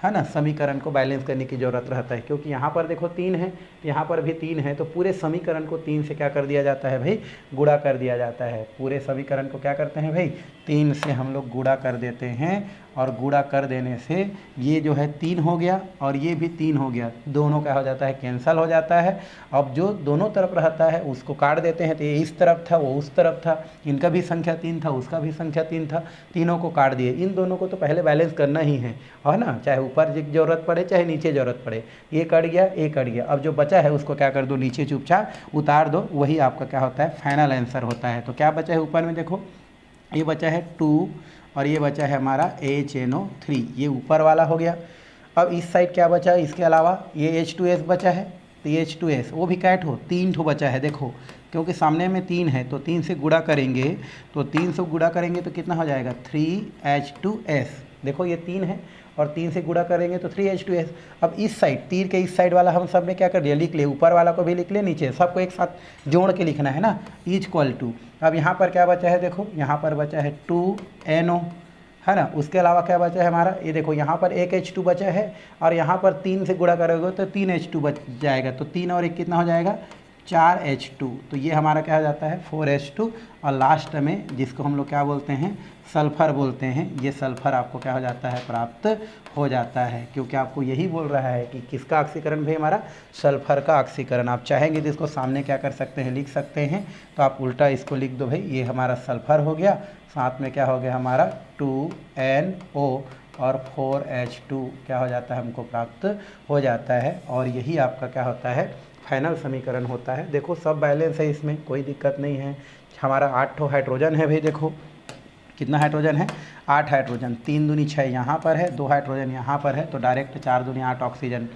[SPEAKER 1] है ना, समीकरण को बैलेंस करने की ज़रूरत रहता है। क्योंकि यहाँ पर देखो 3 है, यहाँ पर भी 3 है, तो पूरे समीकरण को 3 से क्या कर दिया जाता है भाई, गुणा कर दिया जाता है। पूरे समीकरण को क्या करते हैं भाई, 3 से हम लोग गुणा कर देते हैं, और गुणा कर देने से ये जो है 3 हो गया, और ये भी 3 हो गया, दोनों क्या हो जाता है, कैंसल हो जाता है। अब जो दोनों तरफ रहता है उसको काट देते हैं, तो ये इस तरफ था, वो उस तरफ था, इनका भी संख्या 3 था, उसका भी संख्या 3 था, तीनों को काट दिए। इन दोनों को तो पहले बैलेंस करना ही है ना, चाहे ऊपर ज़रूरत पड़े चाहे नीचे ज़रूरत पड़े। ये कट गया, ये कट गया, अब जो बचा है उसको क्या कर दो, नीचे चुपचाप उतार दो, वही आपका क्या होता है, फाइनल आंसर होता है। तो क्या बचा है ऊपर में, देखो ये बचा है 2, और ये बचा है हमारा HNO3, ये ऊपर वाला हो गया। अब इस साइड क्या बचा है, इसके अलावा ये H2S बचा है, तो ये H2S वो भी कैट हो, 3 ठो बचा है, देखो क्योंकि सामने में 3 है, तो 3 से गुणा करेंगे, तो 3 से गुणा करेंगे तो कितना हो जाएगा, 3H2S। देखो ये 3 है, और 3 से गुणा करेंगे तो 3H2S। अब इस साइड, तीर के इस साइड वाला हम सब में क्या कर दिया, लिख ले, ऊपर वाला को भी लिख ले, नीचे सबको एक साथ जोड़ के लिखना है ना, इक्वल टू। अब यहाँ पर क्या बचा है, देखो यहाँ पर बचा है 2NO, है ना, उसके अलावा क्या बचा है हमारा, ये देखो यहाँ पर एक H2 बचा है, और यहाँ पर 3 से गुणा करोगे तो 3H2 बच जाएगा, तो 3 और 1 कितना हो जाएगा, 4H2। तो ये हमारा क्या हो जाता है, 4H2, और लास्ट में जिसको हम लोग क्या बोलते हैं, सल्फ़र बोलते हैं, ये सल्फ़र आपको क्या हो जाता है, प्राप्त हो जाता है। क्योंकि आपको यही बोल रहा है कि किसका ऑक्सीकरण भाई, हमारा सल्फ़र का ऑक्सीकरण। आप चाहेंगे तो इसको सामने क्या कर सकते हैं, लिख सकते हैं, तो आप उल्टा इसको लिख दो भाई, ये हमारा सल्फ़र हो गया, साथ में क्या हो गया हमारा 2NO, और 4H2 क्या हो जाता है, हमको प्राप्त हो जाता है। और यही आपका क्या होता है, फाइनल समीकरण होता है। देखो सब बैलेंस है, इसमें कोई दिक्कत नहीं है। हमारा 8 हाइड्रोजन है भाई, देखो कितना हाइड्रोजन है, 8 हाइड्रोजन, 3 दूनी 6 यहाँ पर है, 2 हाइड्रोजन यहाँ पर है, तो डायरेक्ट 4 दूनी 8 ऑक्सीजन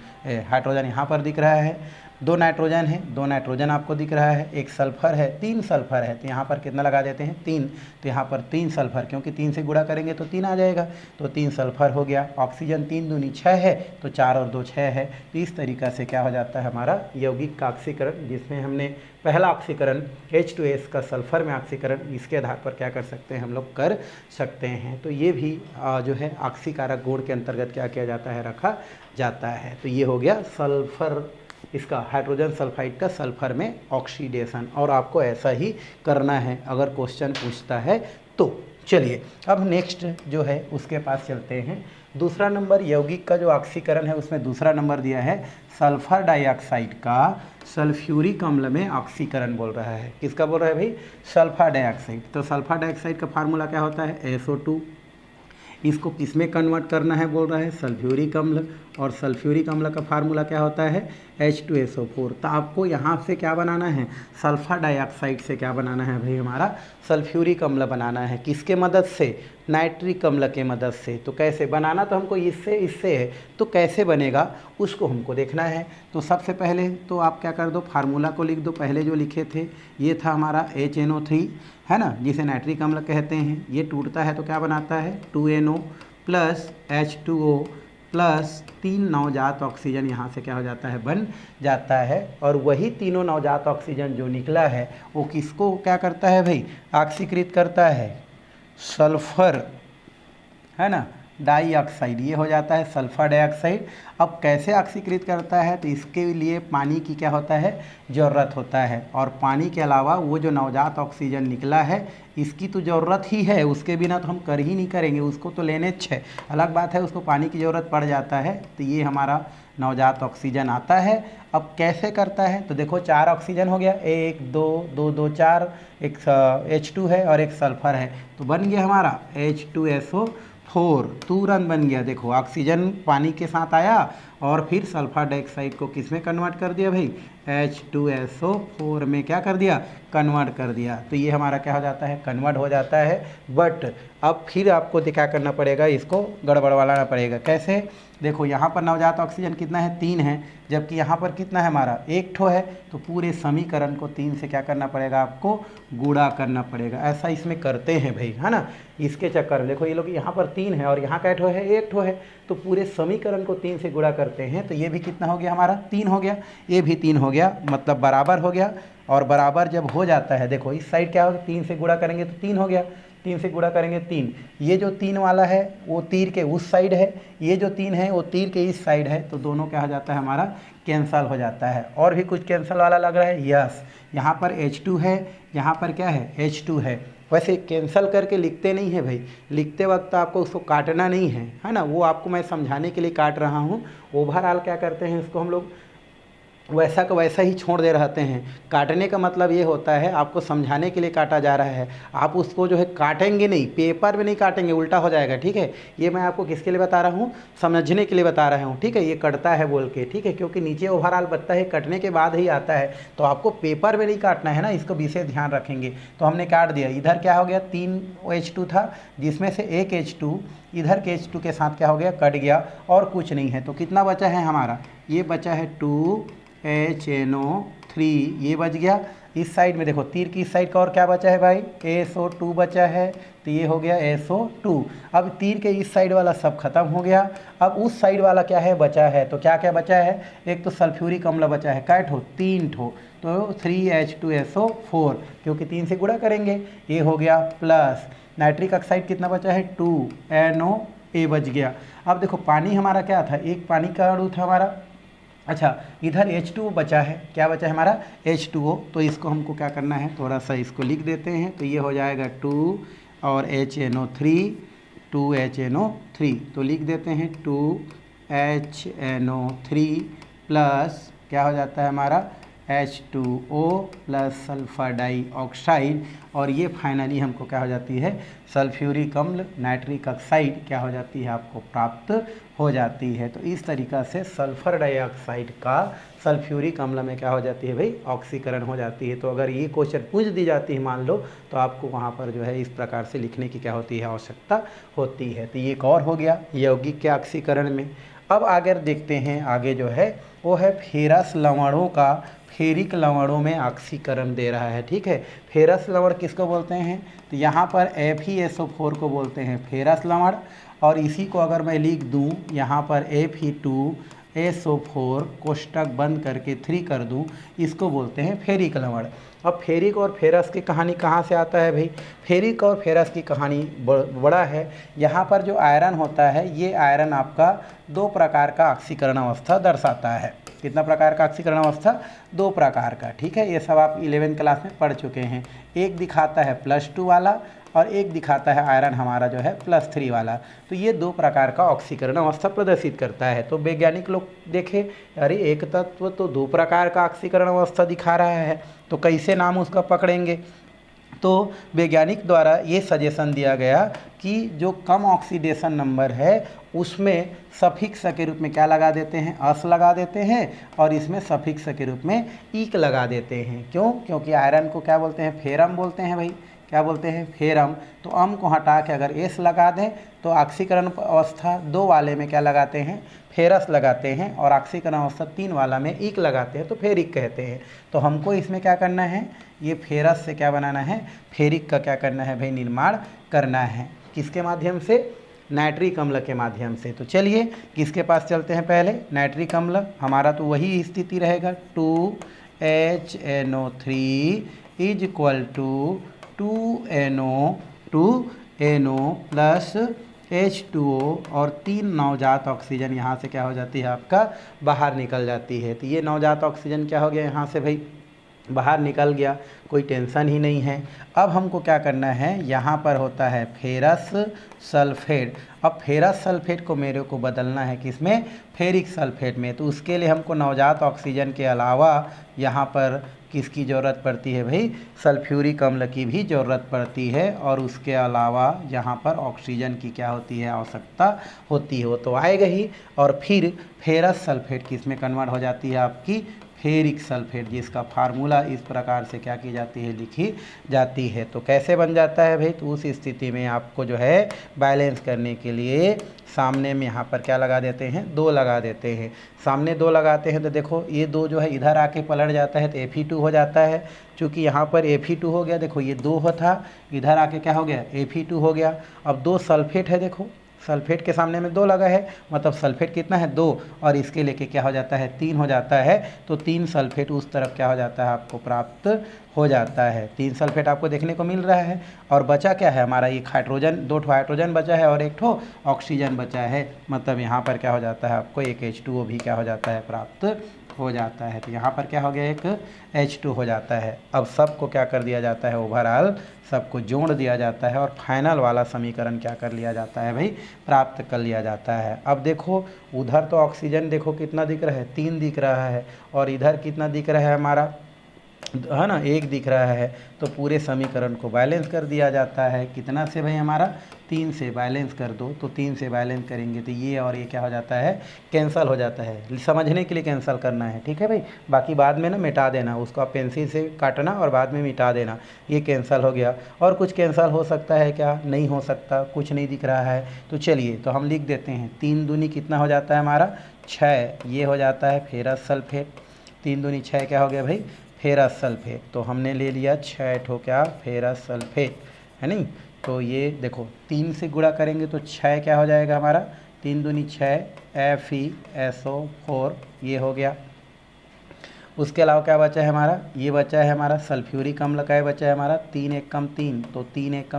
[SPEAKER 1] हाइड्रोजन यहाँ पर दिख रहा है। दो नाइट्रोजन है, दो नाइट्रोजन आपको दिख रहा है, एक सल्फर है, 3 सल्फर है, तो यहाँ पर कितना लगा देते हैं 3, तो यहाँ पर 3 सल्फर, क्योंकि 3 से गुणा करेंगे तो 3 आ जाएगा, तो 3 सल्फर हो गया। ऑक्सीजन 3 दूनी 6 है, तो 4 और 2 6 है। तो इस तरीक़ा से क्या हो जाता है हमारा यौगिक का ऑक्सीकरण, जिसमें हमने पहला ऑक्सीकरण H2S का सल्फर में ऑक्सीकरण, इसके आधार पर क्या कर सकते हैं हम लोग कर सकते हैं। तो ये भी जो है ऑक्सीकारक गुण के अंतर्गत क्या किया जाता है, रखा जाता है। तो ये हो गया सल्फर, इसका हाइड्रोजन सल्फाइड का सल्फर में ऑक्सीडेशन, और आपको ऐसा ही करना है अगर क्वेश्चन पूछता है तो। चलिए अब नेक्स्ट जो है उसके पास चलते हैं। दूसरा नंबर यौगिक का जो ऑक्सीकरण है उसमें दूसरा नंबर दिया है सल्फर डाइऑक्साइड का सल्फ्यूरिक अम्ल में ऑक्सीकरण बोल रहा है। किसका बोल रहा है भाई, सल्फर डाइऑक्साइड। तो सल्फर डाइऑक्साइड का फार्मूला क्या होता है, SO2। इसको किस में कन्वर्ट करना है बोल रहा है, सल्फ्यूरिक अम्ल, और सल्फ्यूरिक अम्ल का फार्मूला क्या होता है H2SO4। तो आपको यहाँ से क्या बनाना है, सल्फर डाइऑक्साइड से क्या बनाना है भाई, हमारा सल्फ्यूरिक अम्ल बनाना है। किसके मदद से, नाइट्रिक अम्ल के मदद से। तो कैसे बनाना, तो हमको इससे है, तो कैसे बनेगा उसको हमको देखना है। तो सबसे पहले तो आप क्या कर दो, फार्मूला को लिख दो। पहले जो लिखे थे ये था हमारा HNO3 है ना, जिसे नाइट्रिक अम्ल कहते हैं। ये टूटता है तो क्या बनाता है 2NO प्लस H2O प्लस 3 नवजात ऑक्सीजन, यहाँ से क्या हो जाता है, बन जाता है। और वही तीनों नवजात ऑक्सीजन जो निकला है वो किसको क्या करता है भाई, ऑक्सीकृत करता है, सल्फर है ना डाइऑक्साइड, ये हो जाता है सल्फर डाइऑक्साइड। अब कैसे ऑक्सीकृत करता है, तो इसके लिए पानी की क्या होता है, ज़रूरत होता है। और पानी के अलावा वो जो नवजात ऑक्सीजन निकला है इसकी तो ज़रूरत ही है, उसके बिना तो हम कर ही नहीं करेंगे, उसको तो लेने छे, अलग बात है उसको पानी की ज़रूरत पड़ जाता है। तो ये हमारा नवजात ऑक्सीजन आता है। अब कैसे करता है, तो देखो 4 ऑक्सीजन हो गया, 1 2 2 2 4, एक H2 है और एक सल्फर है, तो बन गया हमारा H2SO4, तुरंत बन गया। देखो ऑक्सीजन पानी के साथ आया और फिर सल्फर डाइऑक्साइड को किस में कन्वर्ट कर दिया भाई, H2SO4 में क्या कर दिया, कन्वर्ट कर दिया। तो ये हमारा क्या हो जाता है, कन्वर्ट हो जाता है। बट अब फिर आपको क्या करना पड़ेगा, इसको गड़बड़वाना पड़ेगा। कैसे, देखो यहाँ पर नवजात ऑक्सीजन कितना है, 3 है, जबकि यहाँ पर कितना है हमारा, 1 ठो है। तो पूरे समीकरण को 3 से क्या करना पड़ेगा, आपको गुणा करना पड़ेगा। ऐसा इसमें करते हैं भाई, है ना। इसके चक्कर में देखो ये लोग यहाँ पर 3 है और यहाँ का ठो है, 1 ठो है, तो पूरे समीकरण को 3 से गुणा करते हैं। तो ये भी कितना हो गया हमारा, 3 हो गया, ये भी 3 हो गया, मतलब बराबर हो गया। और बराबर जब हो जाता है, देखो इस साइड क्या होगा, 3 से गुणा करेंगे तो 3 हो गया, 3 से गुणा करेंगे 3। ये जो 3 वाला है वो तीर के उस साइड है, ये जो 3 है वो तीर के इस साइड है, तो दोनों क्या हो जाता है हमारा, कैंसल हो जाता है। और भी कुछ कैंसल वाला लग रहा है, यस, यहाँ पर H2 है, यहाँ पर क्या है H2 है। वैसे कैंसल करके लिखते नहीं है भाई, लिखते वक्त आपको उसको काटना नहीं है ना, वो आपको मैं समझाने के लिए काट रहा हूँ। ओवरऑल क्या करते हैं, इसको हम लोग वैसा का वैसा ही छोड़ दे रहते हैं। काटने का मतलब ये होता है आपको समझाने के लिए काटा जा रहा है, आप उसको जो है काटेंगे नहीं, पेपर में नहीं काटेंगे, उल्टा हो जाएगा, ठीक है। ये मैं आपको किसके लिए बता रहा हूँ, समझने के लिए बता रहा हूँ, ठीक है। ये कटता है बोल के, ठीक है, क्योंकि नीचे ओवरऑल बता है कटने के बाद ही आता है, तो आपको पेपर में नहीं काटना है ना, इसको विशेष ध्यान रखेंगे। तो हमने काट दिया, इधर क्या हो गया, 3 H2 था, जिसमें से एक H2 इधर के H2 के साथ क्या हो गया, कट गया, और कुछ नहीं है। तो कितना बचा है हमारा, ये बचा है 2HNO3, ये बच गया। इस साइड में देखो तीर की इस साइड का और क्या बचा है भाई, SO2 बचा है, तो ये हो गया SO2। अब तीर के इस साइड वाला सब खत्म हो गया, अब उस साइड वाला क्या है बचा है, तो क्या क्या बचा है, एक तो सल्फ्यूरिक अम्ल बचा है, कै ठो, 3 ठो, तो 3H2SO4, क्योंकि 3 से गुणा करेंगे, ये हो गया, प्लस नाइट्रिक ऑक्साइड कितना बचा है, 2NO, ये बच गया। अब देखो पानी हमारा क्या था, एक पानी का अणु था हमारा, अच्छा इधर H2O बचा है, क्या बचा है हमारा H2O, तो इसको हमको क्या करना है, थोड़ा सा इसको लिख देते हैं, तो ये हो जाएगा 2 और HNO3, 2HNO3, तो लिख देते हैं 2HNO3 प्लस क्या हो जाता है हमारा H2O प्लस सल्फर डाइऑक्साइड, और ये फाइनली हमको क्या हो जाती है, सल्फ्यूरिक अम्ल नाइट्रिक ऑक्साइड क्या हो जाती है, आपको प्राप्त हो जाती है। तो इस तरीक़ा से सल्फर डाइऑक्साइड का सल्फ्यूरिक अम्ल में क्या हो जाती है भाई, ऑक्सीकरण हो जाती है। तो अगर ये क्वेश्चन पूछ दी जाती है मान लो, तो आपको वहाँ पर जो है इस प्रकार से लिखने की क्या होती है, आवश्यकता होती है। तो ये एक और हो गया यौगिक के ऑक्सीकरण में। अब आगे देखते हैं, आगे जो है वो है फेरस लवणों का फेरिक लवणों में ऑक्सीकरण दे रहा है। ठीक है, फेरस लवण किसको बोलते हैं, तो यहाँ पर FeSO4 को बोलते हैं फेरस लवण, और इसी को अगर मैं लिख दूँ यहाँ पर Fe2SO4 कोष्टक बंद करके 3 कर दूँ, इसको बोलते हैं फेरिक लवण। अब फेरिक और फेरस की कहानी कहाँ से आता है भाई, फेरिक और फेरस की कहानी बड़ा है। यहाँ पर जो आयरन होता है, ये आयरन आपका 2 प्रकार का ऑक्सीकरण अवस्था दर्शाता है। कितना प्रकार का ऑक्सीकरण अवस्था, 2 प्रकार का। ठीक है, ये सब आप 11वीं क्लास में पढ़ चुके हैं। एक दिखाता है +2 वाला और एक दिखाता है आयरन हमारा जो है +3 वाला। तो ये 2 प्रकार का ऑक्सीकरण अवस्था प्रदर्शित करता है। तो वैज्ञानिक लोग देखे, अरे एक तत्व तो 2 प्रकार का ऑक्सीकरण अवस्था दिखा रहा है, तो कैसे नाम उसका पकड़ेंगे। तो वैज्ञानिक द्वारा ये सजेशन दिया गया कि जो कम ऑक्सीडेशन नंबर है उसमें सफिक्स के रूप में क्या लगा देते हैं, अस लगा देते हैं, और इसमें सफिक्स के रूप में ईक लगा देते हैं। क्यों, क्योंकि आयरन को क्या बोलते हैं, फेरम बोलते हैं भाई, क्या बोलते हैं, फेरम। तो अम को हटा के अगर एस लगा दें तो ऑक्सीकरण अवस्था 2 वाले में क्या लगाते हैं, फेरस लगाते हैं, और ऑक्सीकरण अवस्था 3 वाला में ईक लगाते हैं, तो फेरिक कहते हैं। तो हमको इसमें क्या करना है, ये फेरस से क्या बनाना है, फेरिक का क्या करना है भाई, निर्माण करना है। किसके माध्यम से, नाइट्रिक अम्ल के माध्यम से। तो चलिए किसके पास चलते हैं, पहले नाइट्रिक अम्ल। हमारा तो वही स्थिति रहेगा, 2HNO3 is equal to 2NO plus H2O, और 3 नवजात ऑक्सीजन यहाँ से क्या हो जाती है, आपका बाहर निकल जाती है। तो ये नवजात ऑक्सीजन क्या हो गया, यहाँ से भाई बाहर निकल गया, कोई टेंशन ही नहीं है। अब हमको क्या करना है, यहाँ पर होता है फेरस सल्फेट। अब फेरस सल्फेट को मेरे को बदलना है किसमें, फेरिक सल्फेट में। तो उसके लिए हमको नवजात ऑक्सीजन के अलावा यहाँ पर किसकी ज़रूरत पड़ती है भाई, सल्फ्यूरिक अम्ल की भी ज़रूरत पड़ती है, और उसके अलावा यहाँ पर ऑक्सीजन की क्या होती है, आवश्यकता होती है। वो तो आएगा ही। और फिर फेरस सल्फेट किस में कन्वर्ट हो जाती है, आपकी फेरिक सल्फेट, जिसका फार्मूला इस प्रकार से क्या की जाती है, लिखी जाती है। तो कैसे बन जाता है भाई, तो उस स्थिति में आपको जो है बैलेंस करने के लिए सामने में यहाँ पर क्या लगा देते हैं, 2 लगा देते हैं। सामने 2 लगाते हैं तो देखो ये 2 जो है इधर आके पलट जाता है, तो Fe2 हो जाता है। चूँकि यहाँ पर Fe2 हो गया, देखो ये 2 था, इधर आके क्या हो गया, Fe2 हो गया। अब 2 सल्फेट है, देखो सल्फेट के सामने में 2 लगा है, मतलब सल्फेट कितना है, 2, और इसके लेके क्या हो जाता है, 3 हो जाता है। तो 3 सल्फेट उस तरफ क्या हो जाता है, आपको प्राप्त हो जाता है। 3 सल्फेट आपको देखने को मिल रहा है। और बचा क्या है हमारा, एक हाइड्रोजन, 2 हाइड्रोजन बचा है और 1 ऑक्सीजन बचा है। मतलब यहाँ पर क्या हो जाता है, आपको एक H2O भी क्या हो जाता है, प्राप्त हो जाता है। तो यहाँ पर क्या हो गया, एक H2 हो जाता है। अब सबको क्या कर दिया जाता है, ओवरऑल सबको जोड़ दिया जाता है, और फाइनल वाला समीकरण क्या कर लिया जाता है भाई, प्राप्त कर लिया जाता है। अब देखो उधर तो ऑक्सीजन देखो कितना दिख रहा है, 3 दिख रहा है, और इधर कितना दिख रहा है हमारा, है ना, 1 दिख रहा है। तो पूरे समीकरण को बैलेंस कर दिया जाता है। कितना से भाई, हमारा 3 से बैलेंस कर दो। तो 3 से बैलेंस करेंगे तो ये और ये क्या हो जाता है, कैंसल हो जाता है। समझने के लिए कैंसल करना है, ठीक है भाई। बाकी बाद में ना मिटा देना, उसको आप पेंसिल से काटना और बाद में मिटा देना। ये कैंसल हो गया। और कुछ कैंसल हो सकता है क्या, नहीं हो सकता, कुछ नहीं दिख रहा है। तो चलिए तो हम लिख देते हैं, 3 दूनी कितना हो जाता है हमारा, 6। ये हो जाता है फेरस सल्फेट। 3 दूनी 6 क्या हो गया भाई, फेरस सल्फेट। तो हमने ले लिया 6 ठो क्या, फेरस सल्फेट, है नहीं। तो ये देखो 3 से गुणा करेंगे तो 6 क्या हो जाएगा हमारा, 3 दूनी 6 FeSO4, ये हो गया। उसके अलावा क्या बचा है हमारा, ये बचा है हमारा सल्फ्यूरिक अम्ल का, बचा है हमारा 3 × 3। तो 3 ×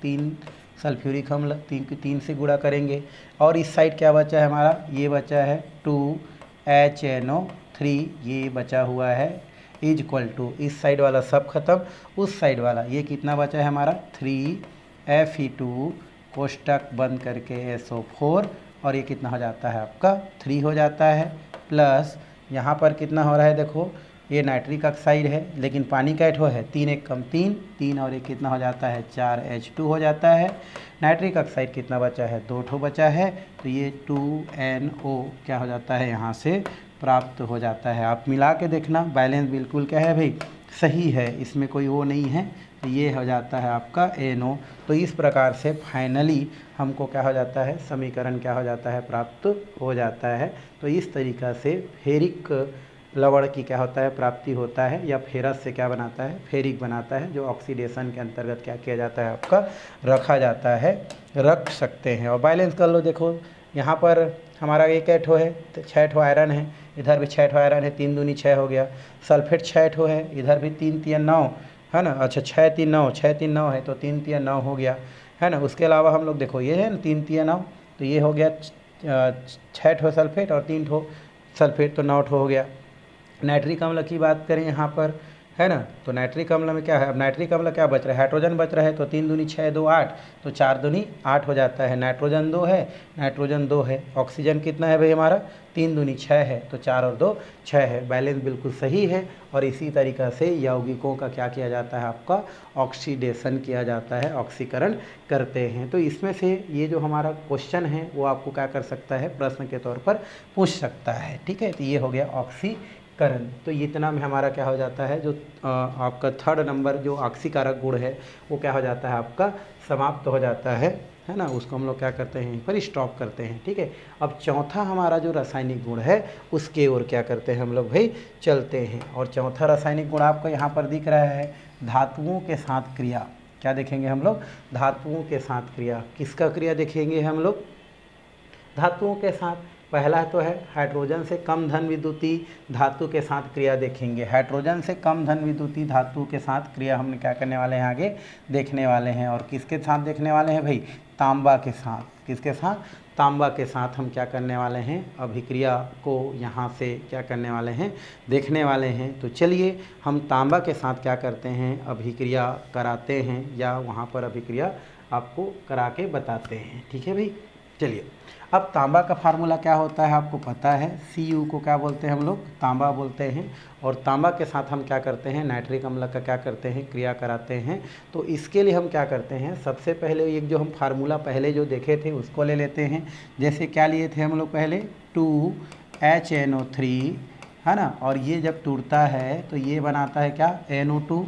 [SPEAKER 1] 3 सल्फ्यूरिक अम्ल, 3 से गुणा करेंगे। और इस साइड क्या बचा है हमारा, ये बचा है 2HNO3, ये बचा हुआ है, इज इक्वल टू, इस साइड वाला सब खत्म, उस साइड वाला ये कितना बचा है हमारा, 3Fe2 कोष्टक बंद करके SO4, और ये कितना हो जाता है आपका 3 हो जाता है। प्लस यहाँ पर कितना हो रहा है, देखो ये नाइट्रिक ऑक्साइड है, लेकिन पानी का एठो है, 3 × 3 3, और ये कितना हो जाता है 4H2 हो जाता है। नाइट्रिक ऑक्साइड कितना बचा है, 2 ठो बचा है। तो ये 2NO क्या हो जाता है, यहाँ से प्राप्त हो जाता है। आप मिला के देखना, बैलेंस बिल्कुल क्या है भाई, सही है, इसमें कोई वो नहीं है। तो ये हो जाता है आपका NO। तो इस प्रकार से फाइनली हमको क्या हो जाता है, समीकरण क्या हो जाता है, प्राप्त हो जाता है। तो इस तरीक़ा से फेरिक लवण की क्या होता है, प्राप्ति होता है, या फेरस से क्या बनाता है, फेरिक बनाता है, जो ऑक्सीडेशन के अंतर्गत क्या किया जाता है, आपका रखा जाता है, रख सकते हैं। और बैलेंस कर लो, देखो यहाँ पर हमारा एक ठो है तो 6 ठो आयरन है, इधर भी 6 ठो आयरन है, 3 दूनी 6 हो गया। सल्फेट 6 ठो है, इधर भी 3 3 9 है ना। अच्छा 6 3 9, 6 3 9 है तो 3 3 9 हो गया, है ना। उसके अलावा हम लोग देखो ये है ना 3 3 9, तो ये हो गया 6 ठो सल्फेट और 3 ठो सल्फेट, तो 9 ठो हो गया। नाइट्रिक अम्ल की बात करें यहाँ पर, है ना, तो नाइट्रिक अम्ल में क्या है, अब नाइट्रिक अम्ल क्या बच रहा है, हाइड्रोजन बच रहा है, तो 3 दूनी 6 2 8, तो 4 दूनी 8 हो जाता है। नाइट्रोजन 2 है, नाइट्रोजन 2 है। ऑक्सीजन कितना है भाई हमारा, 3 दूनी 6 है, तो 4 और 2 6 है। बैलेंस बिल्कुल सही है। और इसी तरीक़ा से यौगिकों का क्या किया जाता है, आपका ऑक्सीडेशन किया जाता है, ऑक्सीकरण करते हैं। तो इसमें से ये जो हमारा क्वेश्चन है वो आपको क्या कर सकता है, प्रश्न के तौर पर पूछ सकता है। ठीक है, तो ये हो गया ऑक्सीकरण। तो इतना में हमारा क्या हो जाता है, जो आपका 3rd नंबर जो ऑक्सीकारक गुण है वो क्या हो जाता है, आपका समाप्त हो जाता है ना। उसको हम लोग क्या करते हैं, यहीं पर स्टॉप करते हैं। ठीक है, अब चौथा हमारा जो रासायनिक गुण है उसके ओर क्या करते हैं हम लोग भाई, चलते हैं। और चौथा रासायनिक गुण आपको यहाँ पर दिख रहा है, धातुओं के साथ क्रिया। क्या देखेंगे हम लोग, धातुओं के साथ क्रिया। किसका क्रिया देखेंगे हम लोग, धातुओं के साथ। पहला तो है हाइड्रोजन से कम धन विद्युतीय धातु के साथ क्रिया देखेंगे। हाइड्रोजन से कम धन विद्युतीय धातु के साथ क्रिया हमने क्या करने वाले हैं, आगे देखने वाले हैं। और किसके साथ देखने वाले हैं भाई, तांबा के साथ। किसके साथ, तांबा के साथ हम क्या करने वाले हैं, अभिक्रिया को यहाँ से क्या करने वाले हैं, देखने वाले हैं। तो चलिए हम तांबा के साथ क्या करते हैं, अभिक्रिया कराते हैं, या वहाँ पर अभिक्रिया आपको करा के बताते हैं। ठीक है भाई, चलिए। अब तांबा का फार्मूला क्या होता है आपको पता है, Cu को क्या बोलते हैं हम लोग, तांबा बोलते हैं। और तांबा के साथ हम क्या करते हैं, नाइट्रिक अम्ल का क्या करते हैं, क्रिया कराते हैं। तो इसके लिए हम क्या करते हैं, सबसे पहले एक जो हम फार्मूला पहले जो देखे थे उसको ले लेते हैं। जैसे क्या लिए थे हम लोग पहले, 2HNO3, है ना। और ये जब टूटता है तो ये बनाता है क्या, NO2,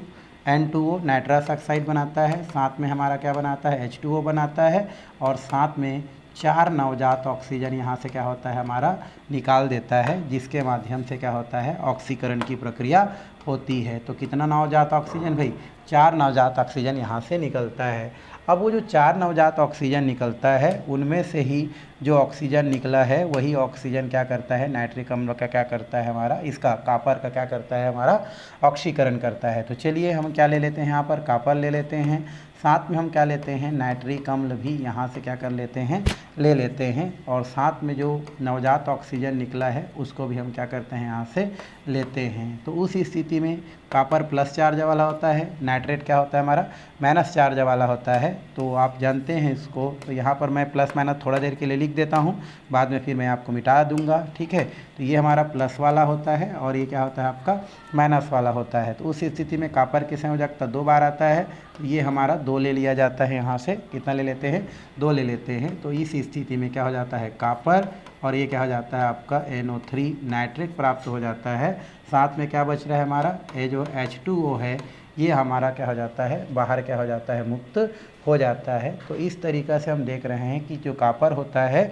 [SPEAKER 1] N2O नाइट्रस ऑक्साइड बनाता है, साथ में हमारा क्या बनाता है, H2O बनाता है, और साथ में 4 नवजात ऑक्सीजन यहाँ से क्या होता है, हमारा निकाल देता है, जिसके माध्यम से क्या होता है, ऑक्सीकरण की प्रक्रिया होती है। तो कितना नवजात ऑक्सीजन भाई, 4 नवजात ऑक्सीजन यहाँ से निकलता है। अब वो जो 4 नवजात ऑक्सीजन निकलता है उनमें से ही जो ऑक्सीजन निकला है वही ऑक्सीजन क्या करता है, नाइट्रिक अम्ल का क्या करता है, हमारा इसका कॉपर का क्या करता है, हमारा ऑक्सीकरण करता है। तो चलिए हम क्या ले लेते हैं, यहाँ पर कॉपर ले लेते हैं, साथ में हम क्या लेते हैं, नाइट्रिक अम्ल भी यहाँ से क्या कर लेते हैं, ले लेते हैं। और साथ में जो नवजात ऑक्सीजन निकला है उसको भी हम क्या करते हैं, यहाँ से लेते हैं। तो उस स्थिति में कॉपर प्लस चार्ज वाला होता है, नाइट्रेट क्या होता है हमारा, माइनस चार्ज वाला होता है। तो आप जानते हैं इसको, तो यहाँ पर मैं प्लस माइनस थोड़ा देर के लिए लिख देता हूँ, बाद में फिर मैं आपको मिटा दूंगा। ठीक है, तो ये हमारा प्लस वाला होता है और ये क्या होता है आपका माइनस वाला होता है। तो उस स्थिति में कॉपर की संयोजकता 2 बार आता है, तो ये हमारा 2 ले लिया जाता है। यहाँ से कितना ले लेते हैं, 2 ले लेते हैं। तो इस स्थिति में क्या हो जाता है, कॉपर, और ये क्या हो जाता है आपका NO3 नाइट्रेट प्राप्त हो जाता है। साथ में क्या बच रहा है हमारा, ये जो H2O है ये हमारा क्या हो जाता है, बाहर क्या हो जाता है, मुक्त हो जाता है। तो इस तरीक़ा से हम देख रहे हैं कि जो कॉपर होता है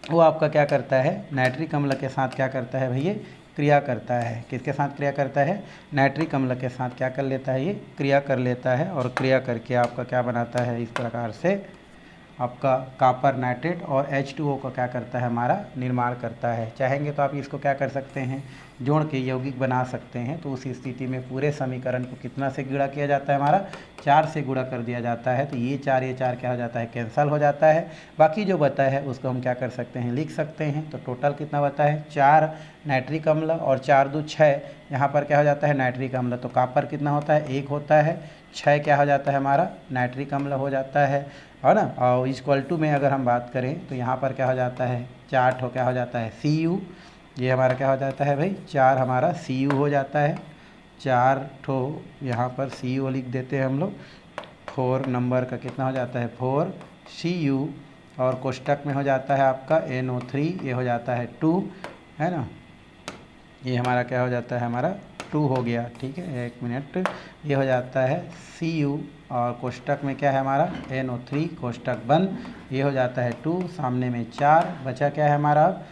[SPEAKER 1] वो आपका क्या करता है, नाइट्रिक अम्ल के साथ क्या करता है भैया, क्रिया करता है। किसके साथ क्रिया करता है, नाइट्रिक अम्ल के साथ क्या कर लेता है, ये क्रिया कर लेता है। और क्रिया करके आपका क्या बनाता है, इस प्रकार से आपका कॉपर नाइट्रेट और H2O का क्या करता है, हमारा निर्माण करता है। चाहेंगे तो आप इसको क्या कर सकते हैं, जोड़ के यौगिक बना सकते हैं। तो उस स्थिति में पूरे समीकरण को कितना से गुणा किया जाता है, हमारा 4 से गुणा कर दिया जाता है। तो ये 4 क्या हो जाता है, कैंसल हो जाता है। बाकी जो बता है उसको हम क्या कर सकते हैं, लिख सकते हैं। तो टोटल कितना बता है, 4 नाइट्रिक अम्ल और 4 2 6, यहाँ पर क्या हो जाता है, नाइट्रिक अम्ल। तो कॉपर कितना होता है, 1 होता है, 6 क्या हो जाता है, हमारा नाइट्रिक अम्ल हो जाता है ना। और इक्वल टू में अगर हम बात करें तो यहाँ पर क्या हो जाता है, 4 ठो क्या हो जाता है, Cu। ये हमारा क्या हो जाता है भाई, 4 हमारा Cu हो जाता है। 4 ठो यहाँ पर Cu लिख देते हैं हम लोग। 4 नंबर का कितना हो जाता है, 4 Cu, और कोष्टक में हो जाता है आपका NO3, ये हो जाता है 2, है ना। ये हमारा क्या हो जाता है, हमारा टू हो गया, ठीक है, 1 मिनट, ये हो जाता है Cu और कोष्टक में क्या है हमारा NO3 कोष्टक बंद, ये हो जाता है 2, सामने में 4, बचा क्या है हमारा अब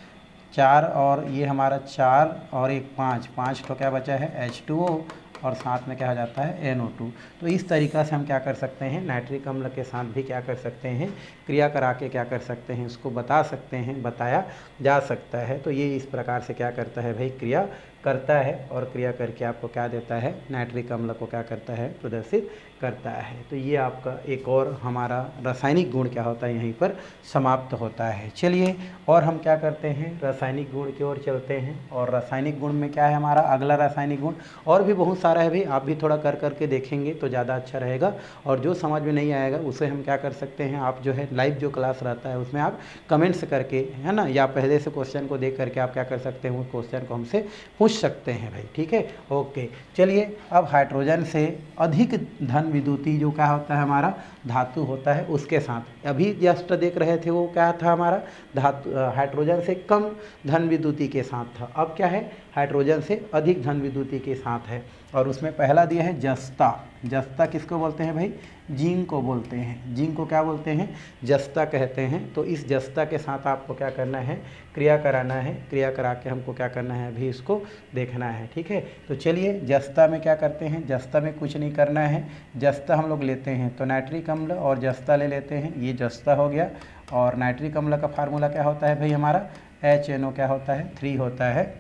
[SPEAKER 1] 4 और ये हमारा 4 और एक 5, 5 तो क्या बचा है H2O और साथ में क्या हो जाता है NO2। तो इस तरीक़ा से हम क्या कर सकते हैं, नाइट्रिक अम्ल के साथ भी क्या कर सकते हैं, क्रिया करा के क्या कर सकते हैं, उसको बता सकते हैं, बताया जा सकता है। तो ये इस प्रकार से क्या करता है भाई, क्रिया करता है और क्रिया करके आपको क्या देता है, नाइट्रिक अम्ल को क्या करता है, प्रदर्शित करता है। तो ये आपका एक और हमारा रासायनिक गुण क्या होता है यहीं पर समाप्त होता है। चलिए और हम क्या करते हैं, रासायनिक गुण की ओर चलते हैं। और रासायनिक गुण में क्या है हमारा अगला रासायनिक गुण, और भी बहुत सारा है भाई, आप भी थोड़ा कर करके देखेंगे तो ज़्यादा अच्छा रहेगा। और जो समझ में नहीं आएगा उसे हम क्या कर सकते हैं, आप जो है लाइव जो क्लास रहता है उसमें आप कमेंट्स करके, है ना, या पहले से क्वेश्चन को देख करके आप क्या कर सकते हैं, उस क्वेश्चन को हमसे पूछ सकते हैं भाई, ठीक है, ओके। चलिए अब हाइड्रोजन से अधिक धन विद्युती जो क्या होता है हमारा धातु होता है उसके साथ, अभी जस्ट देख रहे थे वो क्या था हमारा धातु, हाइड्रोजन से कम धन विद्युती के साथ था, अब क्या है हाइड्रोजन से अधिक धन विद्युती के साथ है। और उसमें पहला दिया है जस्ता, जस्ता किसको बोलते हैं भाई, जिंक को बोलते हैं, जिंक को क्या बोलते हैं, जस्ता कहते हैं। तो इस जस्ता के साथ आपको क्या करना है, क्रिया कराना है, क्रिया करा के हमको क्या करना है, अभी इसको देखना है, ठीक है। तो चलिए जस्ता में क्या करते हैं, जस्ता में कुछ नहीं करना है, जस्ता हम लोग लेते हैं तो नाइट्रिक अम्ल और जस्ता ले लेते हैं, ये जस्ता हो गया। और नाइट्रिक अम्ल का फार्मूला क्या होता है भाई हमारा HNO क्या होता है 3 होता है।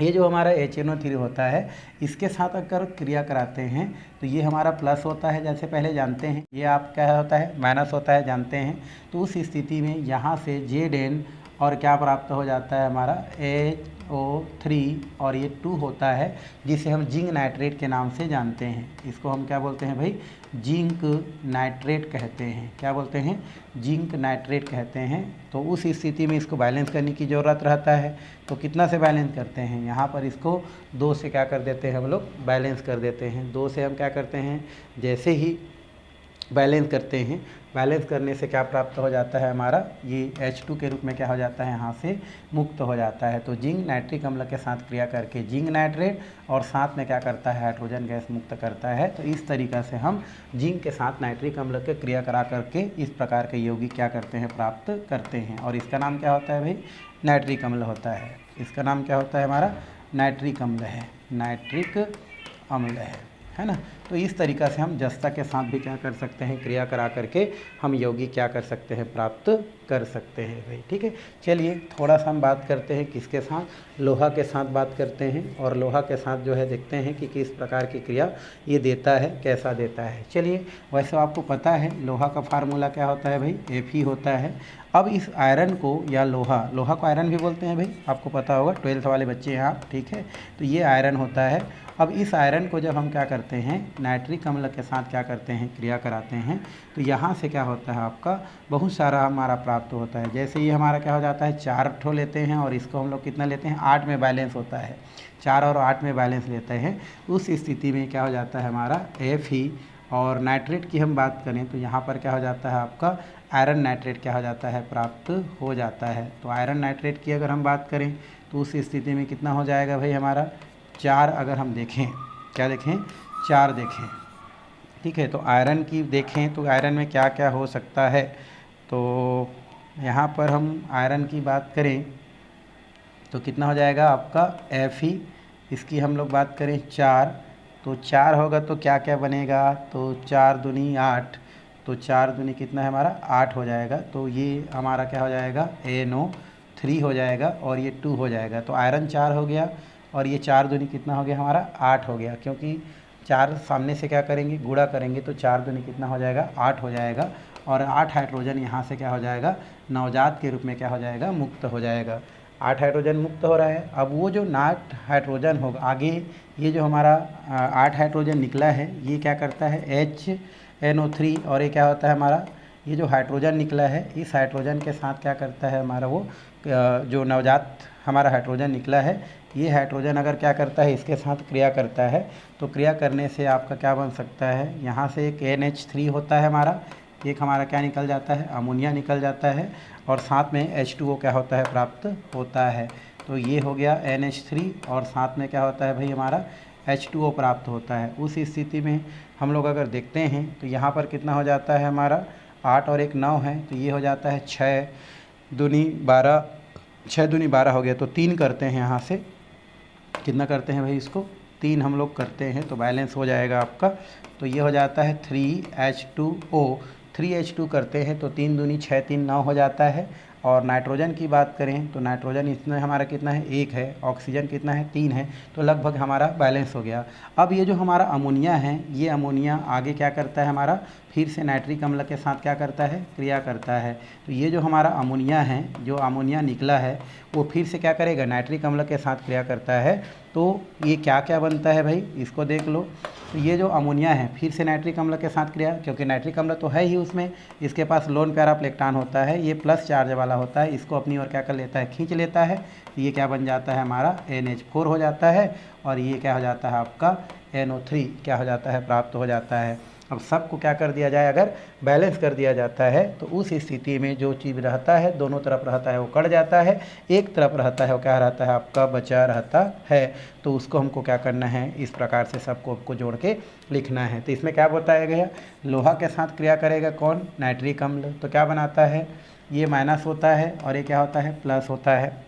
[SPEAKER 1] ये जो हमारा HNO3 होता है इसके साथ अगर क्रिया कराते हैं तो ये हमारा प्लस होता है, जैसे पहले जानते हैं, ये आप क्या होता है माइनस होता है जानते हैं। तो उस स्थिति में यहाँ से Zn और क्या प्राप्त हो जाता है हमारा HO3 और ये 2 होता है जिसे हम जिंक नाइट्रेट के नाम से जानते हैं। इसको हम क्या बोलते हैं भाई, जिंक नाइट्रेट कहते हैं, क्या बोलते हैं, जिंक नाइट्रेट कहते हैं। तो उस स्थिति में इसको बैलेंस करने की ज़रूरत रहता है। तो कितना से बैलेंस करते हैं, यहाँ पर इसको 2 से क्या कर देते हैं हम लोग, बैलेंस कर देते हैं। 2 से हम क्या करते हैं, जैसे ही बैलेंस करते हैं, बैलेंस करने से क्या प्राप्त हो जाता है हमारा, ये H2 के रूप में क्या हो जाता है यहाँ से मुक्त हो जाता है। तो जिंक नाइट्रिक अम्ल के साथ क्रिया करके जिंक नाइट्रेट और साथ में क्या करता है हाइड्रोजन गैस मुक्त करता है। तो इस तरीक़ा से हम जिंक के साथ नाइट्रिक अम्ल के क्रिया करा करके इस प्रकार के यौगिक क्या करते हैं, प्राप्त करते हैं। और इसका नाम क्या होता है भाई, नाइट्रिक अम्ल होता है। इसका नाम क्या होता है हमारा, नाइट्रिक अम्ल है, नाइट्रिक अम्ल है ना। तो इस तरीक़ा से हम जस्ता के साथ भी क्या कर सकते हैं, क्रिया करा करके हम यौगिक क्या कर सकते हैं, प्राप्त कर सकते हैं भाई, ठीक है। चलिए थोड़ा सा हम बात करते हैं किसके साथ, लोहा के साथ बात करते हैं। और लोहा के साथ जो है देखते हैं कि किस प्रकार की क्रिया ये देता है, कैसा देता है। चलिए वैसे आपको पता है लोहा का फार्मूला क्या होता है भाई, Fe होता है। अब इस आयरन को या लोहा को आयरन भी बोलते हैं भाई, आपको पता होगा, 12th वाले बच्चे हैं आप, ठीक है। तो ये आयरन होता है। अब इस आयरन को जब हम क्या करते हैं, नाइट्रिक अम्ल के साथ क्या करते हैं, क्रिया कराते हैं, तो यहाँ से क्या होता है आपका बहुत सारा हमारा प्राप्त होता है। जैसे ये हमारा क्या हो जाता है, 4 ठो लेते हैं और इसको हम लोग कितना लेते हैं, 8 में बैलेंस होता है, 4 और 8 में बैलेंस लेते हैं। उस स्थिति में क्या हो जाता है हमारा Fe। और नाइट्रेट की हम बात करें तो यहाँ पर क्या हो जाता है आपका आयरन नाइट्रेट क्या हो जाता है, प्राप्त हो जाता है। तो आयरन नाइट्रेट की अगर हम बात करें तो उस स्थिति में कितना हो जाएगा भाई हमारा 4, अगर हम देखें, क्या देखें, 4 देखें, ठीक है। तो आयरन की देखें तो आयरन में क्या क्या हो सकता है, तो यहाँ पर हम आयरन की बात करें तो कितना हो जाएगा आपका Fe। इसकी हम लोग बात करें 4, तो 4 होगा तो क्या क्या बनेगा, तो 4 दूनी 8, तो 4 दूनी कितना है हमारा 8 हो जाएगा। तो ये हमारा क्या हो जाएगा, NO3 हो जाएगा और ये 2 हो जाएगा। तो आयरन 4 हो गया और ये 4 दूनी कितना हो गया हमारा 8 हो गया, क्योंकि 4 सामने से क्या करेंगे, गुणा करेंगे, तो 4 दूनी कितना हो जाएगा 8 हो जाएगा। और 8 हाइड्रोजन यहाँ से क्या हो जाएगा, नवजात के रूप में क्या हो जाएगा, मुक्त हो जाएगा। 8 हाइड्रोजन मुक्त हो रहा है। अब वो जो 8 हाइड्रोजन होगा आगे, ये जो हमारा 8 हाइड्रोजन निकला है ये क्या करता है HNO3, और ये क्या होता है हमारा, ये जो हाइड्रोजन निकला है इस हाइड्रोजन के साथ क्या करता है हमारा, वो जो नवजात हमारा हाइड्रोजन निकला है, ये हाइड्रोजन अगर क्या करता है इसके साथ क्रिया करता है, तो क्रिया करने से आपका क्या बन सकता है, यहाँ से एक NH3 होता है हमारा, एक हमारा क्या निकल जाता है, अमोनिया निकल जाता है, और साथ में H2O क्या होता है, प्राप्त होता है। तो ये हो गया NH3 और साथ में क्या होता है भाई हमारा H2O प्राप्त होता है। उस स्थिति में हम लोग अगर देखते हैं तो यहाँ पर कितना हो जाता है हमारा 8 और 1 9 है, तो ये हो जाता है 6 दूनी 12, 6 दूनी 12 हो गया। तो 3 करते हैं यहाँ से, कितना करते हैं भाई इसको 3 हम लोग करते हैं तो बैलेंस हो जाएगा आपका। तो ये हो जाता है 3H2O, 3H2 करते हैं तो 3 दूनी 6 3 9 हो जाता है। और नाइट्रोजन की बात करें तो नाइट्रोजन इसमें हमारा कितना है 1 है, ऑक्सीजन कितना है 3 है, तो लगभग हमारा बैलेंस हो गया। अब ये जो हमारा अमोनिया है, ये अमोनिया आगे क्या करता है हमारा, फिर से नाइट्रिक अम्ल के साथ क्या करता है, क्रिया करता है। तो ये जो हमारा अमोनिया है, जो अमोनिया निकला है वो फिर से क्या करेगा, नाइट्रिक अम्ल के साथ क्रिया करता है। तो ये क्या क्या बनता है भाई, इसको देख लो। तो ये जो अमोनिया है फिर से नाइट्रिक अम्ल के साथ क्रिया, क्योंकि नाइट्रिक अम्ल तो है ही उसमें, इसके पास लोन प्यारा प्लेक्टान होता है, ये प्लस चार्ज वाला होता है, इसको अपनी ओर क्या कर लेता है, खींच लेता है। ये क्या बन जाता है हमारा NH4 हो जाता है, और ये क्या हो जाता है आपका NO3 क्या हो जाता है, प्राप्त हो जाता है। अब सबको क्या कर दिया जाए, अगर बैलेंस कर दिया जाता है तो उस स्थिति में जो चीज़ रहता है दोनों तरफ रहता है वो कट जाता है, एक तरफ रहता है वो क्या रहता है आपका बचा रहता है। तो उसको हमको क्या करना है, इस प्रकार से सबको आपको जोड़ के लिखना है। तो इसमें क्या बताया गया, लोहा के साथ क्रिया करेगा कौन, नाइट्रिक अम्ल, तो क्या बनाता है, ये माइनस होता है और ये क्या होता है, प्लस होता है।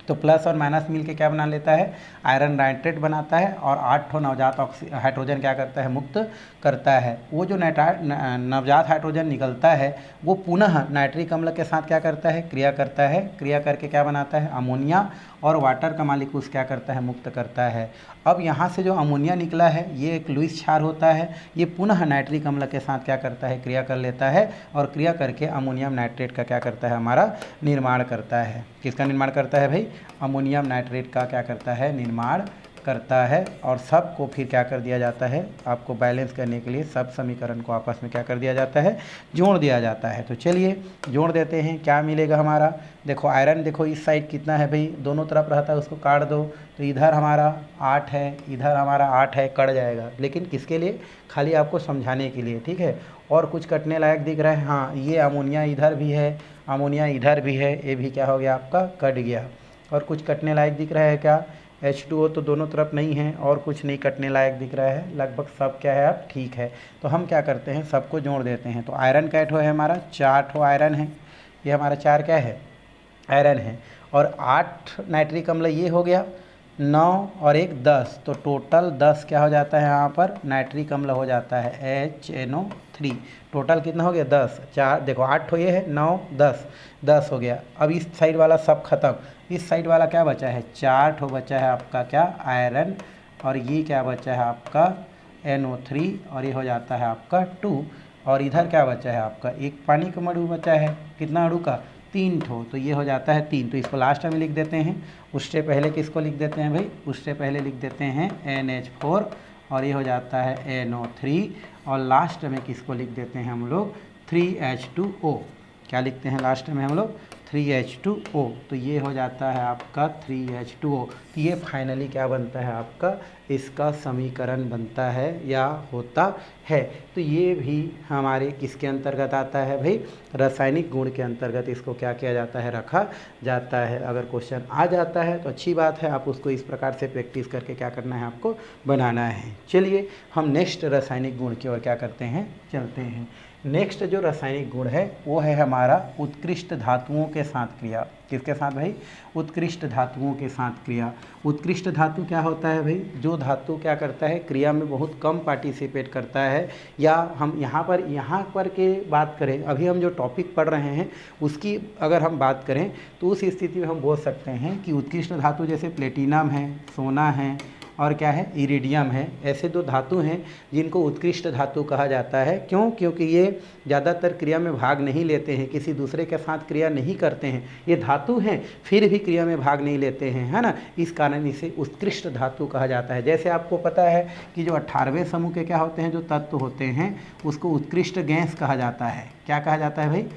[SPEAKER 1] तो प्लस और माइनस मिल के क्या बना लेता है, आयरन नाइट्रेट बनाता है, और 8 ठो नवजात हाइड्रोजन क्या करता है, मुक्त करता है। वो जो नवजात हाइड्रोजन निकलता है वो पुनः नाइट्रिक अम्ल के साथ क्या करता है, क्रिया करता है, क्रिया करके क्या बनाता है, अमोनिया, और वाटर का मालिक्यूल्स क्या करता है, मुक्त करता है। अब यहाँ से जो अमोनिया निकला है ये एक लुईस क्षार होता है, ये पुनः नाइट्रिक अम्ल के साथ क्या करता है, क्रिया कर लेता है, और क्रिया करके अमोनियम नाइट्रेट का क्या करता है, हमारा निर्माण करता है। किसका निर्माण करता है भाई, अमोनियम नाइट्रेट का क्या करता है, निर्माण करता है। और सबको फिर क्या कर दिया जाता है, आपको बैलेंस करने के लिए सब समीकरण को आपस में क्या कर दिया जाता है, जोड़ दिया जाता है। तो चलिए जोड़ देते हैं, क्या मिलेगा हमारा, देखो आयरन, देखो इस साइड कितना है भाई, दोनों तरफ रहता है, उसको काट दो, तो इधर हमारा 8 है, इधर हमारा 8 है, कट जाएगा, लेकिन किसके लिए, खाली आपको समझाने के लिए, ठीक है। और कुछ कटने लायक दिख रहा है, हाँ ये अमोनिया इधर भी है, अमोनिया इधर भी है, ये भी क्या हो गया आपका, कट गया। और कुछ कटने लायक दिख रहा है क्या, H2O तो दोनों तरफ नहीं है, और कुछ नहीं कटने लायक दिख रहा है, लगभग सब क्या है आप ठीक है। तो हम क्या करते हैं, सबको जोड़ देते हैं। तो आयरन का ठो है हमारा, 4 ठो आयरन है, ये हमारा 4 क्या है, आयरन है, और 8 नाइट्रिक अम्ल ये हो गया, 9 और 1 10, तो टोटल 10 क्या हो जाता है यहाँ पर, नाइट्रिक अम्ल हो जाता है HNO3। टोटल कितना हो गया 10, 4 देखो 8 हो ये है, 9 10 हो गया। अब इस साइड वाला सब खत्म, इस साइड वाला क्या बचा है, 4 ठो बचा है आपका क्या, आयरन, और ये क्या बचा है आपका NO3, और ये हो जाता है आपका 2, और इधर क्या बचा है आपका, एक पानी का अणु बचा है, कितना अणु का, 3 ठो, तो ये हो जाता है 3। तो इसको लास्ट में लिख देते हैं, उससे पहले किसको लिख देते हैं भाई, उससे पहले लिख देते हैं NH4, और ये हो जाता है NO3, और लास्ट में किसको लिख देते हैं हम लोग, 3H2O, क्या लिखते हैं लास्ट में हम लोग, 3H2O। तो ये हो जाता है आपका 3H2O। तो ये फाइनली क्या बनता है आपका, इसका समीकरण बनता है या होता है। तो ये भी हमारे किसके अंतर्गत आता है भाई, रासायनिक गुण के अंतर्गत इसको क्या किया जाता है, रखा जाता है। अगर क्वेश्चन आ जाता है तो अच्छी बात है, आप उसको इस प्रकार से प्रैक्टिस करके क्या करना है, आपको बनाना है। चलिए हम नेक्स्ट रासायनिक गुण की ओर क्या करते हैं, चलते हैं। नेक्स्ट जो रासायनिक गुण है वो है हमारा उत्कृष्ट धातुओं के साथ क्रिया। किसके साथ भाई, उत्कृष्ट धातुओं के साथ क्रिया। उत्कृष्ट धातु क्या होता है भाई, जो धातु क्या करता है, क्रिया में बहुत कम पार्टिसिपेट करता है, या हम यहाँ पर के बात करें, अभी हम जो टॉपिक पढ़ रहे हैं उसकी अगर हम बात करें तो उस स्थिति में हम बोल सकते हैं कि उत्कृष्ट धातु जैसे प्लेटिनम है, सोना है, और क्या है, इरिडियम है, ऐसे 2 धातु हैं जिनको उत्कृष्ट धातु कहा जाता है। क्यों, क्योंकि ये ज़्यादातर क्रिया में भाग नहीं लेते हैं, किसी दूसरे के साथ क्रिया नहीं करते हैं, ये धातु हैं फिर भी क्रिया में भाग नहीं लेते हैं, है ना, इस कारण इसे उत्कृष्ट धातु कहा जाता है। जैसे आपको पता है कि जो 18वें समूह के क्या होते हैं, जो तत्व होते हैं उसको उत्कृष्ट गैस कहा जाता है। क्या कहा जाता है भाई,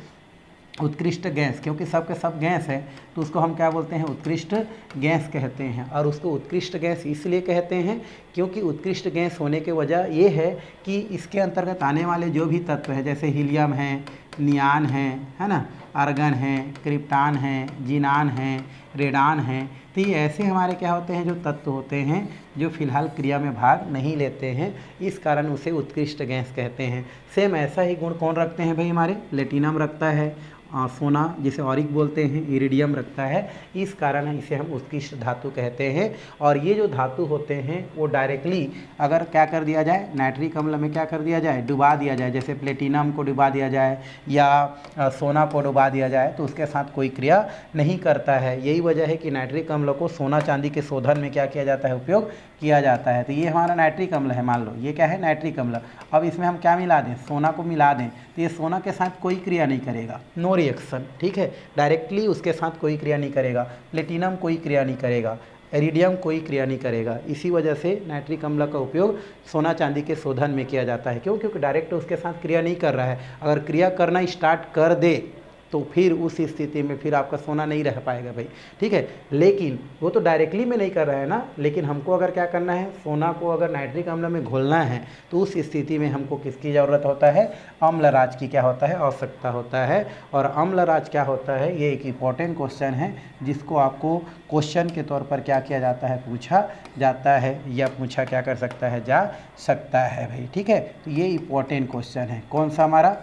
[SPEAKER 1] उत्कृष्ट गैस, क्योंकि सब के सब गैस है तो उसको हम क्या बोलते हैं, उत्कृष्ट गैस कहते हैं। और उसको उत्कृष्ट गैस इसलिए कहते हैं क्योंकि उत्कृष्ट गैस होने की वजह ये है कि इसके अंतर्गत आने वाले जो भी तत्व है, जैसे हीलियम है, नियान है ना, आर्गन है, क्रिप्टान है, जिनान है, रेडान है। तो ये ऐसे हमारे क्या होते हैं जो तत्व होते हैं जो फिलहाल क्रिया में भाग नहीं लेते हैं, इस कारण उसे उत्कृष्ट गैस कहते हैं। सेम ऐसा ही गुण कौन रखते हैं भाई हमारे, प्लेटिनम रखता है, सोना जिसे ऑरिक बोलते हैं, इरिडियम रखता है, इस कारण इसे हम उत्कृष्ट धातु कहते हैं। और ये जो धातु होते हैं वो डायरेक्टली अगर क्या कर दिया जाए, नाइट्रिक अम्ल में क्या कर दिया जाए, डुबा दिया जाए, जैसे प्लेटिनम को डुबा दिया जाए या सोना को डुबा दिया जाए तो उसके साथ कोई क्रिया नहीं करता है। यही वजह है कि नाइट्रिक अम्ल को सोना चांदी के शोधन में क्या किया जाता है, उपयोग किया जाता है। तो ये हमारा नाइट्रिक अम्ल है, मान लो ये क्या है, नाइट्रिक अम्ल। अब इसमें हम क्या मिला दें, सोना को मिला दें, तो ये सोना के साथ कोई क्रिया नहीं करेगा, नो रिएक्शन, ठीक है, डायरेक्टली उसके साथ कोई क्रिया नहीं करेगा। प्लेटिनम कोई क्रिया नहीं करेगा, इरिडियम कोई क्रिया नहीं करेगा। इसी वजह से नाइट्रिक अम्ल का उपयोग सोना चांदी के शोधन में किया जाता है। क्यों? क्योंकि डायरेक्ट उसके साथ क्रिया नहीं कर रहा है। अगर क्रिया करना स्टार्ट कर दे तो फिर उस स्थिति में फिर आपका सोना नहीं रह पाएगा भाई, ठीक है। लेकिन वो तो डायरेक्टली में नहीं कर रहा है ना, लेकिन हमको अगर क्या करना है, सोना को अगर नाइट्रिक अम्ल में घोलना है तो उस स्थिति में हमको किसकी ज़रूरत होता है, अम्लराज की क्या होता है, आवश्यकता होता है। और अम्लराज क्या होता है, ये एक इम्पॉर्टेंट क्वेश्चन है जिसको आपको क्वेश्चन के तौर पर क्या किया जाता है, पूछा जाता है या पूछा क्या कर सकता है, जा सकता है भाई, ठीक है। तो ये इम्पॉर्टेंट क्वेश्चन है, कौन सा हमारा,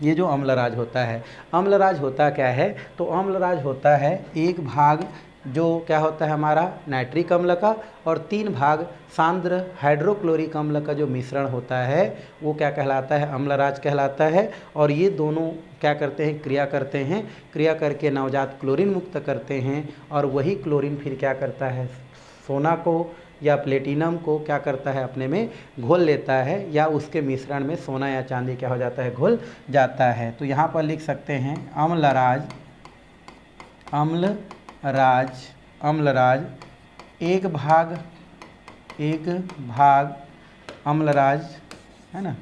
[SPEAKER 1] ये जो अम्लराज होता है। अम्लराज होता क्या है, तो अम्लराज होता है एक भाग जो क्या होता है हमारा नाइट्रिक अम्ल का, और 3 भाग सांद्र हाइड्रोक्लोरिक अम्ल का जो मिश्रण होता है वो क्या कहलाता है, अम्लराज कहलाता है। और ये दोनों क्या करते हैं, क्रिया करते हैं, क्रिया करके नवजात क्लोरीन मुक्त करते हैं, और वही क्लोरीन फिर क्या करता है, सोना को या प्लेटिनम को क्या करता है, अपने में घोल लेता है, या उसके मिश्रण में सोना या चांदी क्या हो जाता है, घुल जाता है। तो यहाँ पर लिख सकते हैं अम्लराज, अम्लराज, अम्लराज एक भाग अम्लराज है ना,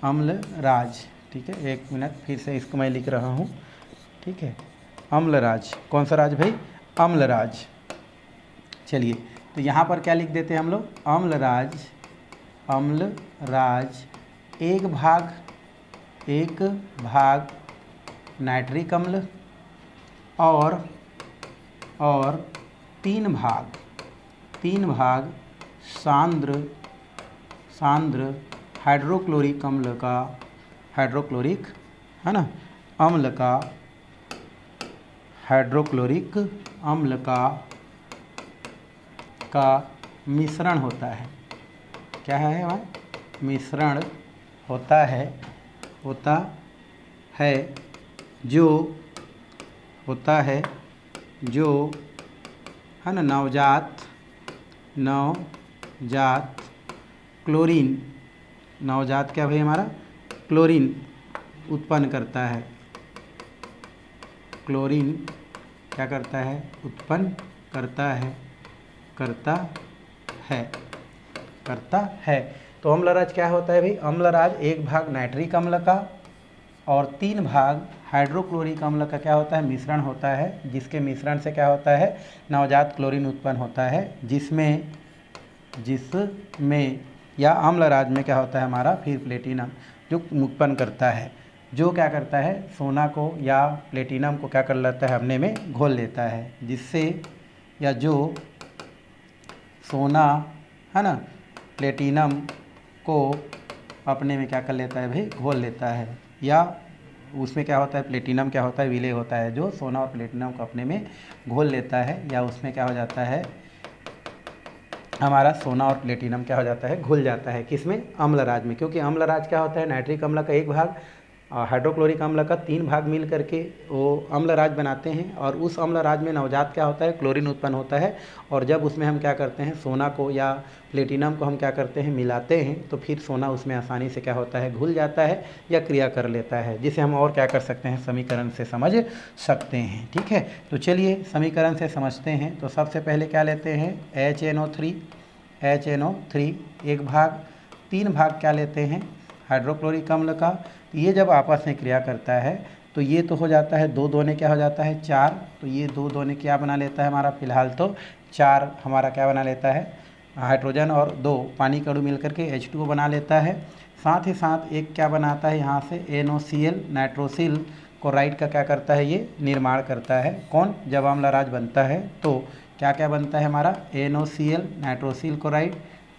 [SPEAKER 1] अम्लराज, ठीक है। एक मिनट फिर से इसको मैं लिख रहा हूँ, ठीक है। अम्लराज, कौन सा राज भाई, अम्लराज। चलिए तो यहाँ पर क्या लिख देते हैं हम लोग, अम्लराज, अम्लराज एक भाग नाइट्रिक अम्ल और 3 भाग सांद्र हाइड्रोक्लोरिक अम्ल का, हाइड्रोक्लोरिक है ना, अम्ल का, हाइड्रोक्लोरिक अम्ल का मिश्रण होता है। क्या है भाई, मिश्रण होता है जो है ना नवजात क्लोरीन, नवजात क्या भाई हमारा, क्लोरीन उत्पन्न करता है, क्लोरीन क्या करता है, उत्पन्न करता है। तो अम्लराज क्या होता है भाई, अम्लराज एक भाग नाइट्रिक अम्ल का और 3 भाग हाइड्रोक्लोरिक अम्ल का क्या होता है, मिश्रण होता है, जिसके मिश्रण से क्या होता है, नवजात क्लोरीन उत्पन्न होता है, जिसमें या अम्लराज में क्या होता है हमारा, फिर प्लेटिनम जो उत्पन्न करता है, जो क्या करता है, सोना को या प्लेटिनम को क्या कर लेता है, अपने में घोल लेता है, जिससे या जो सोना है ना प्लेटिनम को अपने में क्या कर लेता है भाई, घोल लेता है, या उसमें क्या होता है, प्लेटिनम क्या होता है, विलय होता है, जो सोना और प्लेटिनम को अपने में घोल लेता है, या उसमें क्या हो जाता है हमारा, सोना और प्लेटिनम क्या हो जाता है, घुल जाता है, किसमें, अम्लराज में। क्योंकि अम्लराज क्या होता है, नाइट्रिक अम्ल का एक भाग हाइड्रोक्लोरिक अम्ल का 3 भाग मिल करके वो अम्लराज बनाते हैं, और उस अम्लराज में नवजात क्या होता है, क्लोरीन उत्पन्न होता है। और जब उसमें हम क्या करते हैं, सोना को या प्लेटिनम को हम क्या करते हैं, मिलाते हैं, तो फिर सोना उसमें आसानी से क्या होता है, घुल जाता है या क्रिया कर लेता है, जिसे हम और क्या कर सकते हैं, समीकरण से समझ सकते हैं, ठीक है। तो चलिए समीकरण से समझते हैं। तो सबसे पहले क्या लेते हैं, HNO3 एक भाग, 3 भाग क्या लेते हैं, हाइड्रोक्लोरिक अम्ल का। ये जब आपस में क्रिया करता है तो ये तो हो जाता है 2 दूने क्या हो जाता है, 4। तो ये 2 दूने क्या बना लेता है हमारा, फिलहाल तो 4 हमारा क्या बना लेता है, हाइड्रोजन और 2 पानी का अणु मिलकर के H2O बना लेता है। साथ ही साथ एक क्या बनाता है यहाँ से NOCl, नाइट्रोसिल क्लोराइड का क्या करता है, ये निर्माण करता है। कौन, जब अम्लराज बनता है तो क्या क्या बनता है हमारा, NaOCl नाइट्रोसिल क्लोराइड,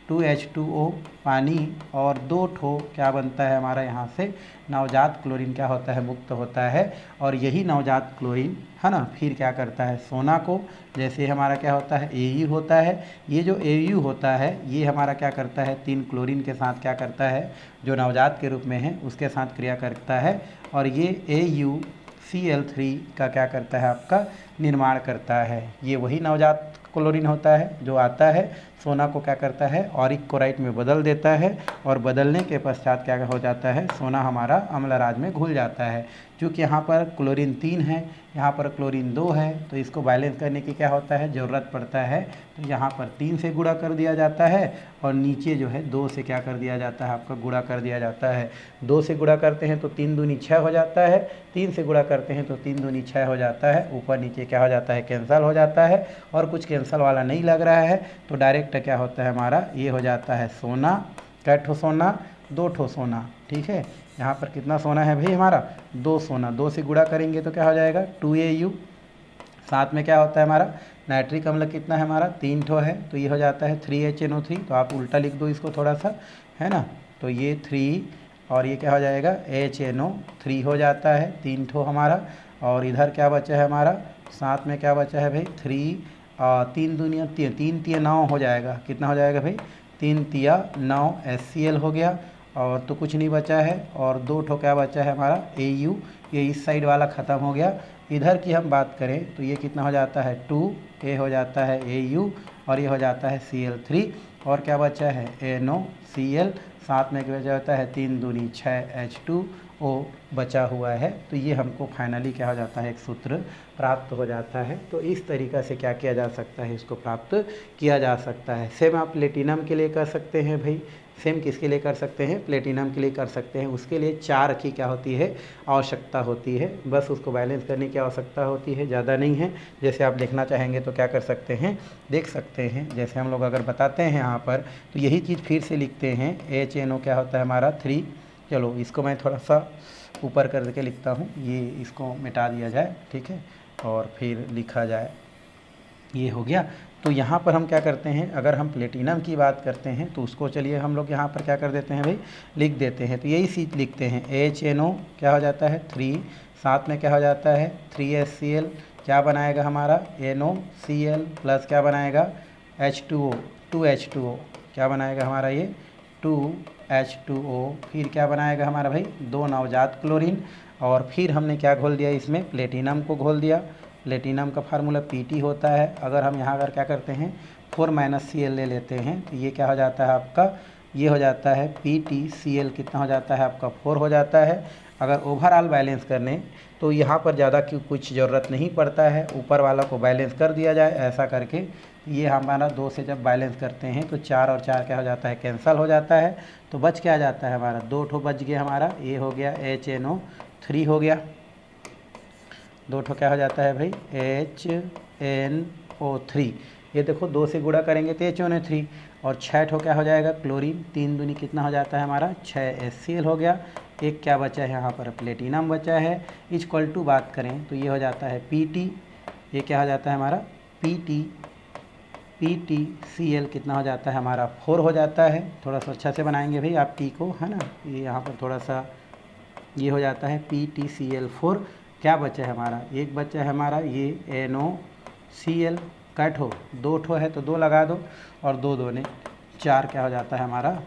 [SPEAKER 1] 2H2O पानी, और 2 ठो क्या बनता है हमारा यहाँ से नवजात क्लोरीन क्या होता है, मुक्त होता है। और यही नवजात क्लोरीन है ना फिर क्या करता है सोना को, जैसे हमारा क्या होता है AU होता है, ये जो AU होता है ये हमारा क्या करता है 3 क्लोरीन के साथ क्या करता है, जो नवजात के रूप में है उसके साथ क्रिया करता है, और ये AuCl3 का क्या करता है आपका निर्माण करता है। ये वही नवजात क्लोरीन होता है जो आता है सोना को क्या करता है ऑरिक क्लोराइड में बदल देता है, और बदलने के पश्चात क्या हो जाता है सोना हमारा अम्लराज में घुल जाता है। क्योंकि यहाँ पर क्लोरीन 3 है, यहाँ पर क्लोरीन 2 है, तो इसको बैलेंस करने की क्या होता है ज़रूरत पड़ता है, तो यहाँ पर 3 से गुणा कर दिया जाता है, और नीचे जो है 2 से क्या कर दिया जाता है आपका गुणा कर दिया जाता है। 2 से गुणा करते हैं तो 3 दूनी 6 हो जाता है, 3 से गुणा करते हैं तो 3 दूनी 6 हो जाता है, ऊपर नीचे क्या हो जाता है कैंसल हो जाता है, और कुछ कैंसल वाला नहीं लग रहा है तो डायरेक्ट क्या होता है हमारा ये हो जाता है सोना, कै ठो सोना, 2 ठो सोना। ठीक है, यहाँ पर कितना सोना है भाई हमारा 2 सोना, 2 से गुणा करेंगे तो क्या हो जाएगा 2Au, साथ में क्या होता है हमारा नाइट्रिक अम्ल कितना है हमारा 3 ठो है, तो ये हो जाता है 3HNO3, तो आप उल्टा लिख दो इसको थोड़ा सा, है ना, तो ये 3 और ये क्या हो जाएगा HNO3 हो जाता है 3 ठो हमारा, और इधर क्या बचा है हमारा साथ में क्या बचा है भाई 3 दूनिया 3 तिया 9 हो जाएगा, कितना हो जाएगा भाई 3 तिया 9 HCl हो गया, और तो कुछ नहीं बचा है, और 2 ठो क्या बचा है हमारा AU, ये इस साइड वाला ख़त्म हो गया। इधर की हम बात करें तो ये कितना हो जाता है 2, ये हो जाता है AU, और ये हो जाता है Cl3, और क्या बचा है NaOCl, साथ में क्या बचा होता है 3 दूनी 6 H2O बचा हुआ है। तो ये हमको फाइनली क्या हो जाता है एक सूत्र प्राप्त हो जाता है। तो इस तरीक़ा से क्या किया जा सकता है, इसको प्राप्त किया जा सकता है। सेम आप प्लेटिनम के लिए कर सकते हैं भाई, सेम किसके लिए कर सकते हैं प्लेटिनम के लिए कर सकते हैं। उसके लिए 4 की क्या होती है आवश्यकता होती है, बस उसको बैलेंस करने की आवश्यकता होती है, ज़्यादा नहीं है। जैसे आप देखना चाहेंगे तो क्या कर सकते हैं देख सकते हैं, जैसे हम लोग अगर बताते हैं यहाँ पर तो यही चीज़ फिर से लिखते हैं HNO क्या होता है हमारा 3। चलो इसको मैं थोड़ा सा ऊपर करके लिखता हूँ, ये इसको मिटा दिया जाए, ठीक है, और फिर लिखा जाए, ये हो गया। तो यहाँ पर हम क्या करते हैं, अगर हम प्लेटिनम की बात करते हैं तो उसको चलिए हम लोग यहाँ पर क्या कर देते हैं भाई लिख देते हैं। तो यही चीज़ लिखते हैं HNO क्या हो जाता है 3, साथ में क्या हो जाता है 3HCl, क्या बनाएगा हमारा NaOCl प्लस क्या बनाएगा H2O, 2H2O क्या बनाएगा हमारा ये 2H2O, फिर क्या बनाएगा हमारा भाई 2 नवजात क्लोरीन, और फिर हमने क्या घोल दिया इसमें प्लेटिनम को घोल दिया। प्लेटिनम का फार्मूला Pt होता है, अगर हम यहाँ अगर क्या करते हैं 4 Cl ले लेते हैं तो ये क्या हो जाता है आपका, ये हो जाता है PtCl कितना हो जाता है आपका 4 हो जाता है। अगर ओवरऑल बैलेंस करने तो यहाँ पर ज़्यादा की कुछ ज़रूरत नहीं पड़ता है, ऊपर वाला को बैलेंस कर दिया जाए ऐसा करके। ये हमारा 2 से जब बैलेंस करते हैं तो 4 और 4 क्या हो जाता है कैंसल हो जाता है, तो बच क्या जाता है हमारा 2 ठो बच गया हमारा, ये हो गया HNO3 हो गया, 2 ठो क्या हो जाता है भाई HNO3, ये देखो 2 से गुणा करेंगे तो HNO3, और 6 ठो क्या हो जाएगा क्लोरीन, 3 दूनी कितना हो जाता है हमारा 6 HCl हो गया। एक क्या बचा है यहाँ पर प्लेटिनम बचा है, इक्वल टू बात करें तो ये हो जाता है Pt, ये क्या हो जाता है हमारा PtCl कितना हो जाता है हमारा 4 हो जाता है। थोड़ा सा अच्छा से बनाएंगे भाई आप टी को, है ना, ये यहाँ पर थोड़ा सा ये हो जाता है PtCl4। क्या बचा है हमारा, एक बचा है हमारा ये NaOCl, कैट हो 2 ठो है तो 2 लगा दो, और 2 दूने 4 क्या हो जाता है हमारा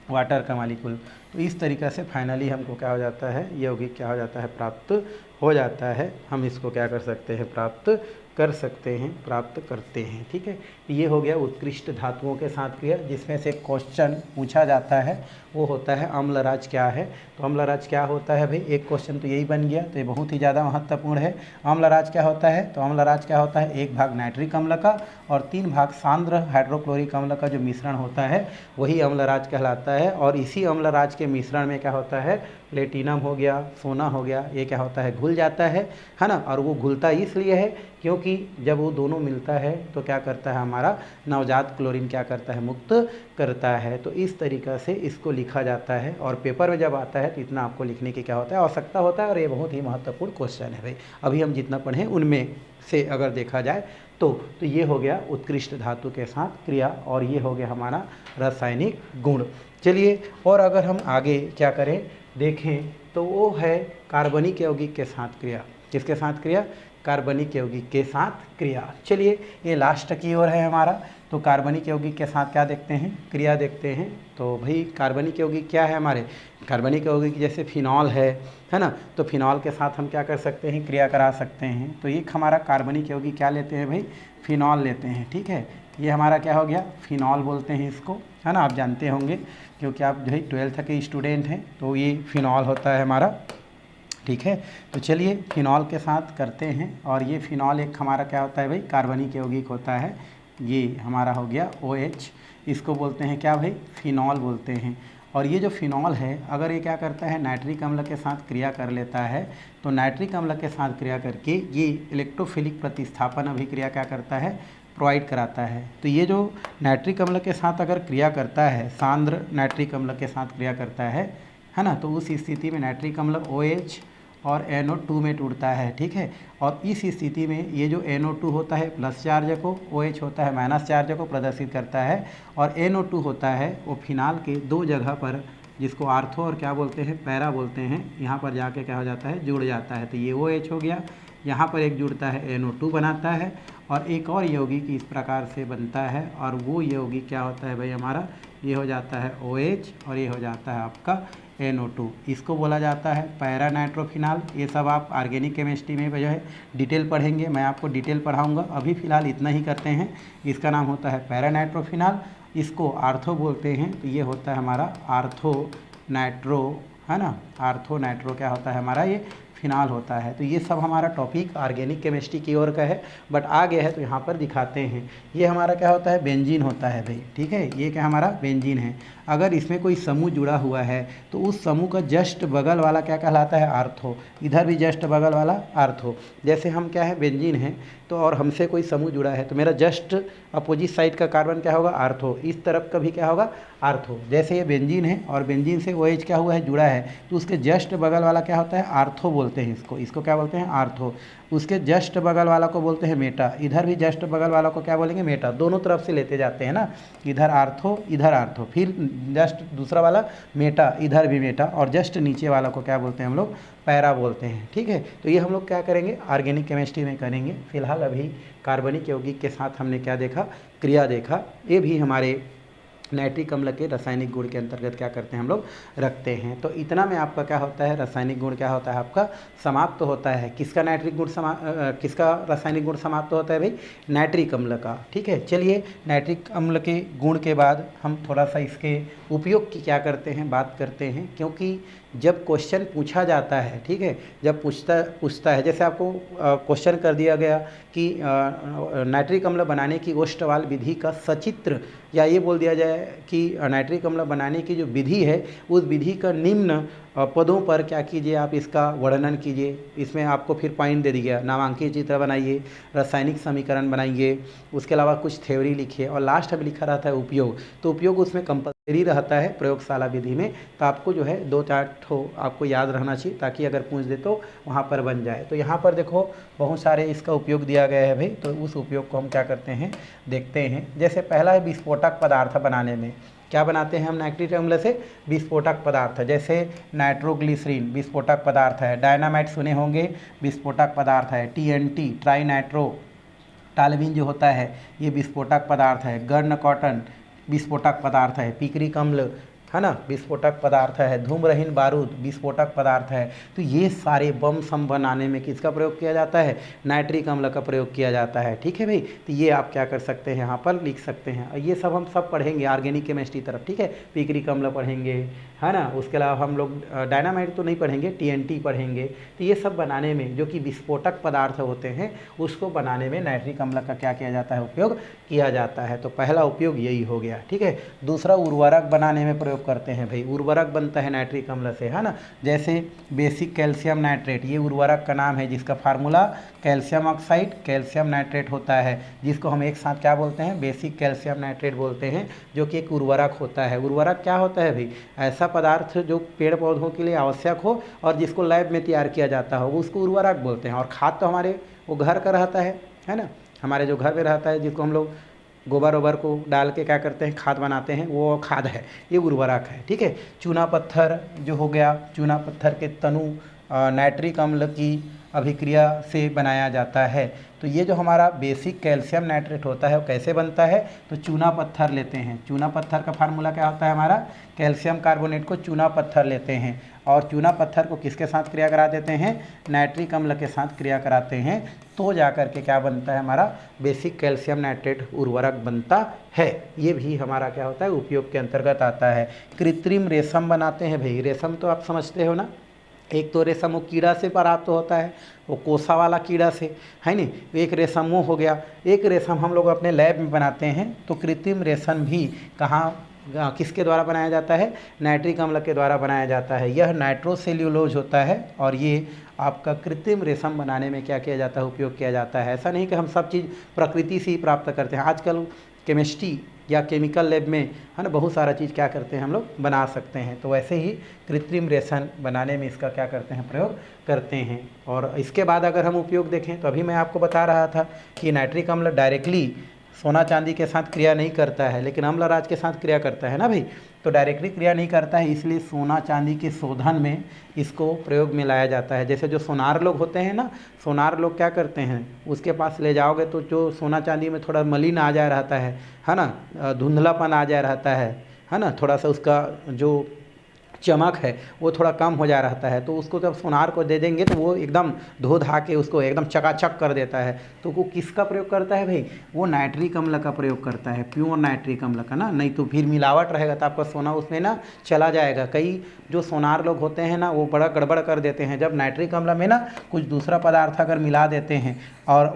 [SPEAKER 1] वाटर का मालिक्यूल। तो इस तरीक़ा से फाइनली हमको क्या हो जाता है यौगिक क्या हो जाता है प्राप्त हो जाता है। हम इसको क्या कर सकते हैं प्राप्त कर सकते हैं, प्राप्त करते हैं। ठीक है, ये हो गया उत्कृष्ट धातुओं के साथ क्रिया, जिसमें से क्वेश्चन पूछा जाता है वो होता है अम्लराज क्या है। तो अम्लराज क्या होता है भाई, एक क्वेश्चन तो यही बन गया, तो ये बहुत ही ज़्यादा महत्वपूर्ण है। अम्लराज क्या होता है, तो अम्लराज क्या होता है 1 भाग नाइट्रिक अम्ल का और 3 भाग सांद्र हाइड्रोक्लोरिक अम्ल का जो मिश्रण होता है वही अम्लराज कहलाता है। और इसी अम्लराज के मिश्रण में क्या होता है प्लेटिनम हो गया, सोना हो गया, ये क्या होता है घुल जाता है ना। और वो घुलता इसलिए है क्योंकि जब वो दोनों मिलता है तो क्या करता है हमारा हमारा नवजात क्लोरीन क्या करता है, मुक्त करता है। तो इस तरीक़ा से इसको लिखा जाता है और पेपर में जब आता है तो इतना आपको लिखने की क्या होता है, आवश्यकता होता है। और ये बहुत ही महत्वपूर्ण क्वेश्चन है भाई। अभी हम जितना पढ़ें उनमें से अगर देखा जाए तो ये हो गया उत्कृष्ट धातु के साथ क्रिया और ये हो गया हमारा रासायनिक गुण। चलिए, और अगर हम आगे क्या करें देखें तो वो है कार्बनिक यौगिक के साथ क्रिया। किसके साथ क्रिया, कार्बनिक यौगिक के साथ क्रिया। चलिए, ये लास्ट की ओर है हमारा। तो कार्बनिक यौगिक के साथ क्या देखते हैं, क्रिया देखते हैं। तो भाई कार्बनिक यौगिक क्या है हमारे, कार्बनिक यौगिक जैसे फिनॉल है ना, तो फिनॉल के साथ हम क्या कर सकते हैं, क्रिया करा सकते हैं। तो एक हमारा कार्बनिक यौगिक क्या लेते हैं भाई, फिनॉल लेते हैं। ठीक है, ये हमारा क्या हो गया, फिनॉल बोलते हैं इसको, है ना। आप जानते होंगे क्योंकि आप जो है 12th के स्टूडेंट हैं। तो ये फिनॉल होता है हमारा। ठीक है, तो चलिए फिनॉल के साथ करते हैं। और ये फिनॉल एक हमारा क्या होता है भाई, कार्बनिक यौगिक होता है। ये हमारा हो गया OH, इसको बोलते हैं क्या भाई, फिनॉल बोलते हैं। और ये जो फिनॉल है अगर ये क्या करता है, नाइट्रिक अम्ल के साथ क्रिया कर लेता है तो नाइट्रिक अम्ल के साथ क्रिया करके ये इलेक्ट्रोफिलिक प्रतिस्थापन अभिक्रिया क्या करता है, प्रोवाइड कराता है। तो ये जो नाइट्रिक अम्ल के साथ अगर क्रिया करता है, सांद्र नाइट्रिक अम्ल के साथ क्रिया करता है ना, तो उस स्थिति में नाइट्रिक अम्ल OH और NO2 में टूटता है। ठीक है, और इस स्थिति में ये जो NO2 होता है प्लस चार्ज को, OH होता है माइनस चार्ज को प्रदर्शित करता है। और NO2 होता है वो फिनाल के दो जगह पर, जिसको आर्थो और क्या बोलते हैं, पैरा बोलते हैं, यहाँ पर जाके क्या हो जाता है, जुड़ जाता है। तो ये OH हो गया, यहाँ पर एक जुड़ता है NO2 बनाता है और एक और यौगिक इस प्रकार से बनता है। और वो यौगिक क्या होता है भाई हमारा, ये हो जाता है OH और ये हो जाता है आपका NO2। इसको बोला जाता है पैरा नाइट्रोफिनॉल। ये सब आप ऑर्गेनिक केमिस्ट्री में जो है डिटेल पढ़ेंगे, मैं आपको डिटेल पढ़ाऊंगा। अभी फ़िलहाल इतना ही करते हैं। इसका नाम होता है पैरा नाइट्रोफिनॉल, इसको आर्थो बोलते हैं। तो ये होता है हमारा आर्थो नाइट्रो, है ना, आर्थो नाइट्रो क्या होता है हमारा, ये फिनाल होता है। तो ये सब हमारा टॉपिक ऑर्गेनिक केमिस्ट्री की ओर का है, बट आ गया है तो यहाँ पर दिखाते हैं। ये हमारा क्या होता है, बेंजीन होता है भाई। ठीक है, ये क्या हमारा बेंजीन है। अगर इसमें कोई समूह जुड़ा हुआ है तो उस समूह का जस्ट बगल वाला क्या कहलाता है, आर्थो। इधर भी जस्ट बगल वाला आर्थो। जैसे हम क्या है, बेंजीन है, तो और हमसे कोई समूह जुड़ा है तो मेरा जस्ट अपोजिट साइड का कार्बन क्या होगा, आर्थो। इस तरफ का भी क्या होगा, आर्थो। जैसे ये बेंजीन है और बेंजीन से OH क्या हुआ है, जुड़ा है, तो उसके जस्ट बगल वाला क्या होता है, आर्थो बोलते हैं इसको क्या बोलते हैं, आर्थो। उसके जस्ट बगल वाला को बोलते हैं मेटा। इधर भी जस्ट बगल वाला को क्या बोलेंगे, मेटा। दोनों तरफ से लेते जाते हैं ना, इधर आर्थो इधर आर्थो, फिर जस्ट दूसरा वाला मेटा, इधर भी मेटा, और जस्ट नीचे वाला को क्या बोलते हैं हम लोग, पैरा बोलते हैं। ठीक है, तो ये हम लोग क्या करेंगे, ऑर्गेनिक केमिस्ट्री में करेंगे। फिलहाल अभी कार्बनिक यौगिक के साथ हमने क्या देखा, क्रिया देखा। ये भी हमारे नाइट्रिक अम्ल के रासायनिक गुण के अंतर्गत क्या करते हैं हम लोग, रखते हैं। तो इतना में आपका क्या होता है, रासायनिक गुण क्या होता है आपका, समाप्त होता है। किसका नाइट्रिक गुण किसका रासायनिक गुण समाप्त होता है भाई, नाइट्रिक अम्ल का। ठीक है, चलिए नाइट्रिक अम्ल के गुण के बाद हम थोड़ा सा इसके उपयोग की क्या करते हैं, बात करते हैं। क्योंकि जब क्वेश्चन पूछा जाता है, ठीक है, जब पूछता है, जैसे आपको क्वेश्चन कर दिया गया कि नाइट्रिक अम्ल बनाने की ओस्टवाल विधि का सचित्र, या ये बोल दिया जाए कि नाइट्रिक अम्ल बनाने की जो विधि है उस विधि का निम्न पदों पर क्या कीजिए, आप इसका वर्णन कीजिए। इसमें आपको फिर पॉइंट दे दिया, नामांकित चित्र बनाइए, रासायनिक समीकरण बनाइए, उसके अलावा कुछ थ्योरी लिखिए, और लास्ट में लिखा रहता है उपयोग। तो उपयोग उसमें कंपलसरी रहता है प्रयोगशाला विधि में। तो आपको जो है 2-4 ठो आपको याद रहना चाहिए, ताकि अगर पूछ दे तो वहाँ पर बन जाए। तो यहाँ पर देखो बहुत सारे इसका उपयोग दिया गया है भाई। तो उस उपयोग को हम क्या करते हैं, देखते हैं। जैसे पहला है विस्फोटक पदार्थ बनाने में। क्या बनाते हैं हम नाइट्रिक अम्ल से, विस्फोटक पदार्थ। जैसे नाइट्रोग्लिसरीन विस्फोटक पदार्थ है, डायनामाइट सुने होंगे विस्फोटक पदार्थ है, TNT ट्राई नाइट्रो टालविन जो होता है ये विस्फोटक पदार्थ है, गर्न कॉटन विस्फोटक पदार्थ है, पिक्रिक अम्ल है ना विस्फोटक पदार्थ है, धूम्रहीन बारूद विस्फोटक पदार्थ है। तो ये सारे बम सम बनाने में किसका प्रयोग किया जाता है, नाइट्रिक अम्ल का प्रयोग किया जाता है। ठीक है भाई, तो ये आप क्या कर सकते हैं, यहाँ पर लिख सकते हैं। और ये सब हम सब पढ़ेंगे ऑर्गेनिक केमिस्ट्री तरफ। ठीक है, पिक्रिक अम्ल पढ़ेंगे, है ना। उसके अलावा हम लोग डायनामाइट तो नहीं पढ़ेंगे, TNT पढ़ेंगे। तो ये सब बनाने में जो कि विस्फोटक पदार्थ होते हैं उसको बनाने में नाइट्रिक अम्ल का क्या किया जाता है, उपयोग किया जाता है। तो पहला उपयोग यही हो गया। ठीक है, दूसरा उर्वरक बनाने में प्रयोग प्रयोग करते हैं भाई। उर्वरक बनता है नाइट्रिक अम्ल से, है ना। जैसे बेसिक कैल्शियम नाइट्रेट, ये उर्वरक का नाम है जिसका formula calcium oxide calcium nitrate होता है, जिसको हम एक साथ क्या बोलते हैं, बेसिक कैल्शियम नाइट्रेट बोलते हैं, जो कि एक उर्वरक होता है। उर्वरक क्या होता है भाई, ऐसा पदार्थ जो पेड़ पौधों के लिए आवश्यक हो और जिसको लैब में तैयार किया जाता हो, उसको उर्वरक बोलते हैं। और खाद तो हमारे वो घर का रहता है ना, हमारे जो घर में रहता है, जिसको हम लोग गोबर वोबर को डाल के क्या करते हैं, खाद बनाते हैं, वो खाद है, ये उर्वरक है। ठीक है। चूना पत्थर जो हो गया, चूना पत्थर के तनु नाइट्रिक अम्ल की अभिक्रिया से बनाया जाता है। तो ये जो हमारा बेसिक कैल्शियम नाइट्रेट होता है वो कैसे बनता है, तो चूना पत्थर लेते हैं। चूना पत्थर का फार्मूला क्या होता है हमारा, कैल्शियम कार्बोनेट को चूना पत्थर लेते हैं और चूना पत्थर को किसके साथ क्रिया करा देते हैं, नाइट्रिक अम्ल के साथ क्रिया कराते हैं, तो जा कर के क्या बनता है हमारा बेसिक कैल्शियम नाइट्रेट उर्वरक बनता है। ये भी हमारा क्या होता है, उपयोग के अंतर्गत आता है। कृत्रिम रेशम बनाते हैं भाई। रेशम तो आप समझते हो ना, एक तो रेशम वो कीड़ा से प्राप्त होता है, वो कोसा वाला कीड़ा से, है नी। एक रेशम वो हो गया, एक रेशम हम लोग अपने लैब में बनाते हैं। तो कृत्रिम रेशम भी कहाँ किसके द्वारा बनाया जाता है, नाइट्रिक अम्ल के द्वारा बनाया जाता है। यह नाइट्रोसेल्यूलोज होता है और ये आपका कृत्रिम रेशम बनाने में क्या किया जाता है, उपयोग किया जाता है। ऐसा नहीं कि हम सब चीज़ प्रकृति से ही प्राप्त करते हैं। आजकल केमिस्ट्री या केमिकल लैब में, है ना, बहुत सारा चीज़ क्या करते हैं हम लोग बना सकते हैं। तो वैसे ही कृत्रिम रेशम बनाने में इसका क्या करते हैं, प्रयोग करते हैं। और इसके बाद अगर हम उपयोग देखें तो अभी मैं आपको बता रहा था कि नाइट्रिक अम्ल डायरेक्टली सोना चांदी के साथ क्रिया नहीं करता है, लेकिन अम्लराज के साथ क्रिया करता है ना भाई। तो डायरेक्टली क्रिया नहीं करता है, इसलिए सोना चांदी के शोधन में इसको प्रयोग में लाया जाता है। जैसे जो सोनार लोग होते हैं ना, सोनार लोग क्या करते हैं, उसके पास ले जाओगे तो जो सोना चांदी में थोड़ा मलिन आ जाए रहता है ना, धुंधलापन आ जाए रहता है ना, थोड़ा सा उसका जो चमक है वो थोड़ा कम हो जा रहता है, तो उसको जब सोनार को दे देंगे तो वो एकदम धो धा के उसको एकदम चकाचक कर देता है। तो वो किसका प्रयोग करता है भाई, वो नाइट्रिक अम्ल का प्रयोग करता है, प्योर नाइट्रिक अम्ल का ना। नहीं तो फिर मिलावट रहेगा तो आपका सोना उसमें ना चला जाएगा। कई जो सोनार लोग होते हैं ना, वो बड़ा गड़बड़ कर देते हैं। जब नाइट्रिक अम्ल में ना कुछ दूसरा पदार्थ अगर मिला देते हैं और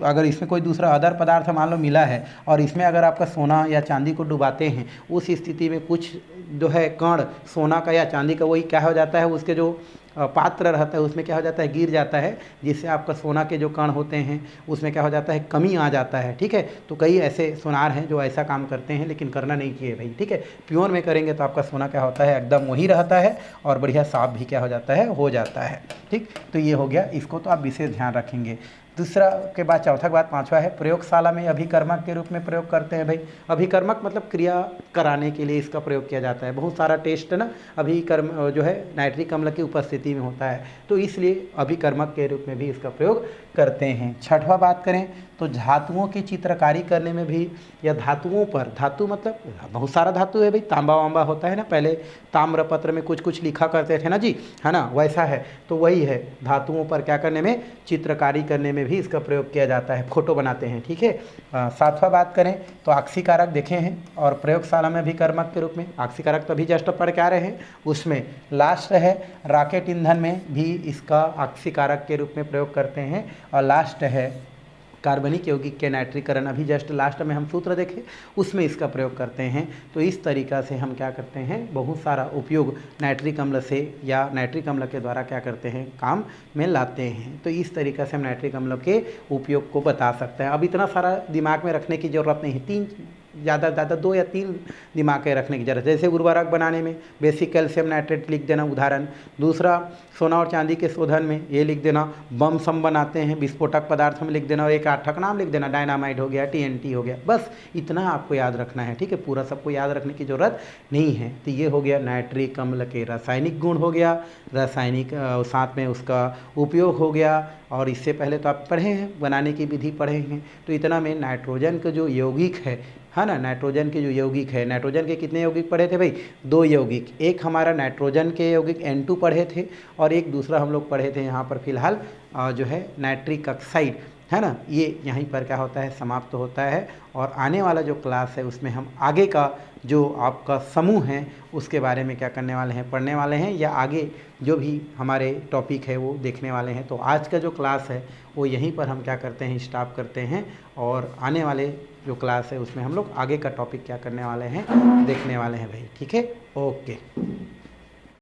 [SPEAKER 1] अगर इसमें कोई दूसरा अदर पदार्थ मान लो मिला है और इसमें अगर आपका सोना या चांदी को डुबाते हैं, उस स्थिति में कुछ जो है कण सोना का या चांदी का वही क्या हो जाता है, उसके जो पात्र रहता है उसमें क्या हो जाता है, गिर जाता है, जिससे आपका सोना के जो कण होते हैं उसमें क्या हो जाता है, कमी आ जाता है। ठीक है। तो कई ऐसे सोनार हैं जो ऐसा काम करते हैं, लेकिन करना नहीं चाहिए भाई। ठीक है। प्योर में करेंगे तो आपका सोना क्या होता है, एकदम वही रहता है और बढ़िया साफ भी क्या हो जाता है। ठीक। तो ये हो गया, इसको तो आप विशेष ध्यान रखेंगे। दूसरा के बाद चौथा के बाद पांचवा है, प्रयोगशाला में अभिकर्मक के रूप में प्रयोग करते हैं भाई। अभिकर्मक मतलब क्रिया कराने के लिए इसका प्रयोग किया जाता है। बहुत सारा टेस्ट ना अभिकर्म जो है नाइट्रिक अम्ल की उपस्थिति में होता है, तो इसलिए अभिकर्मक के रूप में भी इसका प्रयोग करते हैं। छठवां बात करें तो धातुओं की चित्रकारी करने में भी, या धातुओं पर, धातु मतलब बहुत सारा धातु है भाई, तांबा वांबा होता है ना, पहले ताम्रपत्र में कुछ कुछ लिखा करते थे ना जी, है ना, वैसा है। तो वही है, धातुओं पर क्या करने में, चित्रकारी करने में भी इसका प्रयोग किया जाता है, फोटो बनाते हैं। ठीक है। सातवां बात करें तो आक्सीकारक देखे हैं और प्रयोगशाला में भी कर्मक के रूप में। आक्सीकारक तो अभी जस्ट पढ़ के आ रहे हैं, उसमें लास्ट है रॉकेट ईंधन में भी इसका आक्सीकारक के रूप में प्रयोग करते हैं। और लास्ट है कार्बनिक यौगिक के नाइट्रीकरण, अभी जस्ट लास्ट में हम सूत्र देखें उसमें इसका प्रयोग करते हैं। तो इस तरीक़ा से हम क्या करते हैं, बहुत सारा उपयोग नाइट्रिक अम्ल से या नाइट्रिक अम्ल के द्वारा क्या करते हैं, काम में लाते हैं। तो इस तरीक़ा से हम नाइट्रिक अम्ल के उपयोग को बता सकते हैं। अब इतना सारा दिमाग में रखने की ज़रूरत नहीं है, तीन ज़्यादा 2 या 3 दिमाग के रखने की जरूरत है। जैसे उर्वरक बनाने में बेसिक कैल्शियम नाइट्रेट लिख देना उदाहरण, दूसरा सोना और चांदी के शोधन में ये लिख देना, बम सम बनाते हैं विस्फोटक पदार्थ में लिख देना और एक आठक नाम लिख देना, डायनामाइट हो गया, TNT हो गया, बस इतना आपको याद रखना है। ठीक है। पूरा सबको याद रखने की ज़रूरत नहीं है। तो ये हो गया नाइट्रिक अम्ल के रासायनिक गुण हो गया, रासायनिक साथ में उसका उपयोग हो गया। और इससे पहले तो आप पढ़े हैं, बनाने की विधि पढ़े हैं। तो इतना में नाइट्रोजन का जो यौगिक है ना, नाइट्रोजन के जो यौगिक है, नाइट्रोजन के कितने यौगिक पढ़े थे भाई, 2 यौगिक। एक हमारा नाइट्रोजन के यौगिक N2 पढ़े थे और एक दूसरा हम लोग पढ़े थे यहाँ पर फिलहाल जो है नाइट्रिक ऑक्साइड, है ना। ये यहीं पर क्या होता है, समाप्त होता है। और आने वाला जो क्लास है उसमें हम आगे का जो आपका समूह है उसके बारे में क्या करने वाले हैं, पढ़ने वाले हैं, या आगे जो भी हमारे टॉपिक है वो देखने वाले हैं। तो आज का जो क्लास है वो यहीं पर हम क्या करते हैं, स्टॉप करते हैं और आने वाले जो क्लास है उसमें हम लोग आगे का टॉपिक क्या करने वाले हैं देखने वाले हैं भाई। ठीक है, ओके।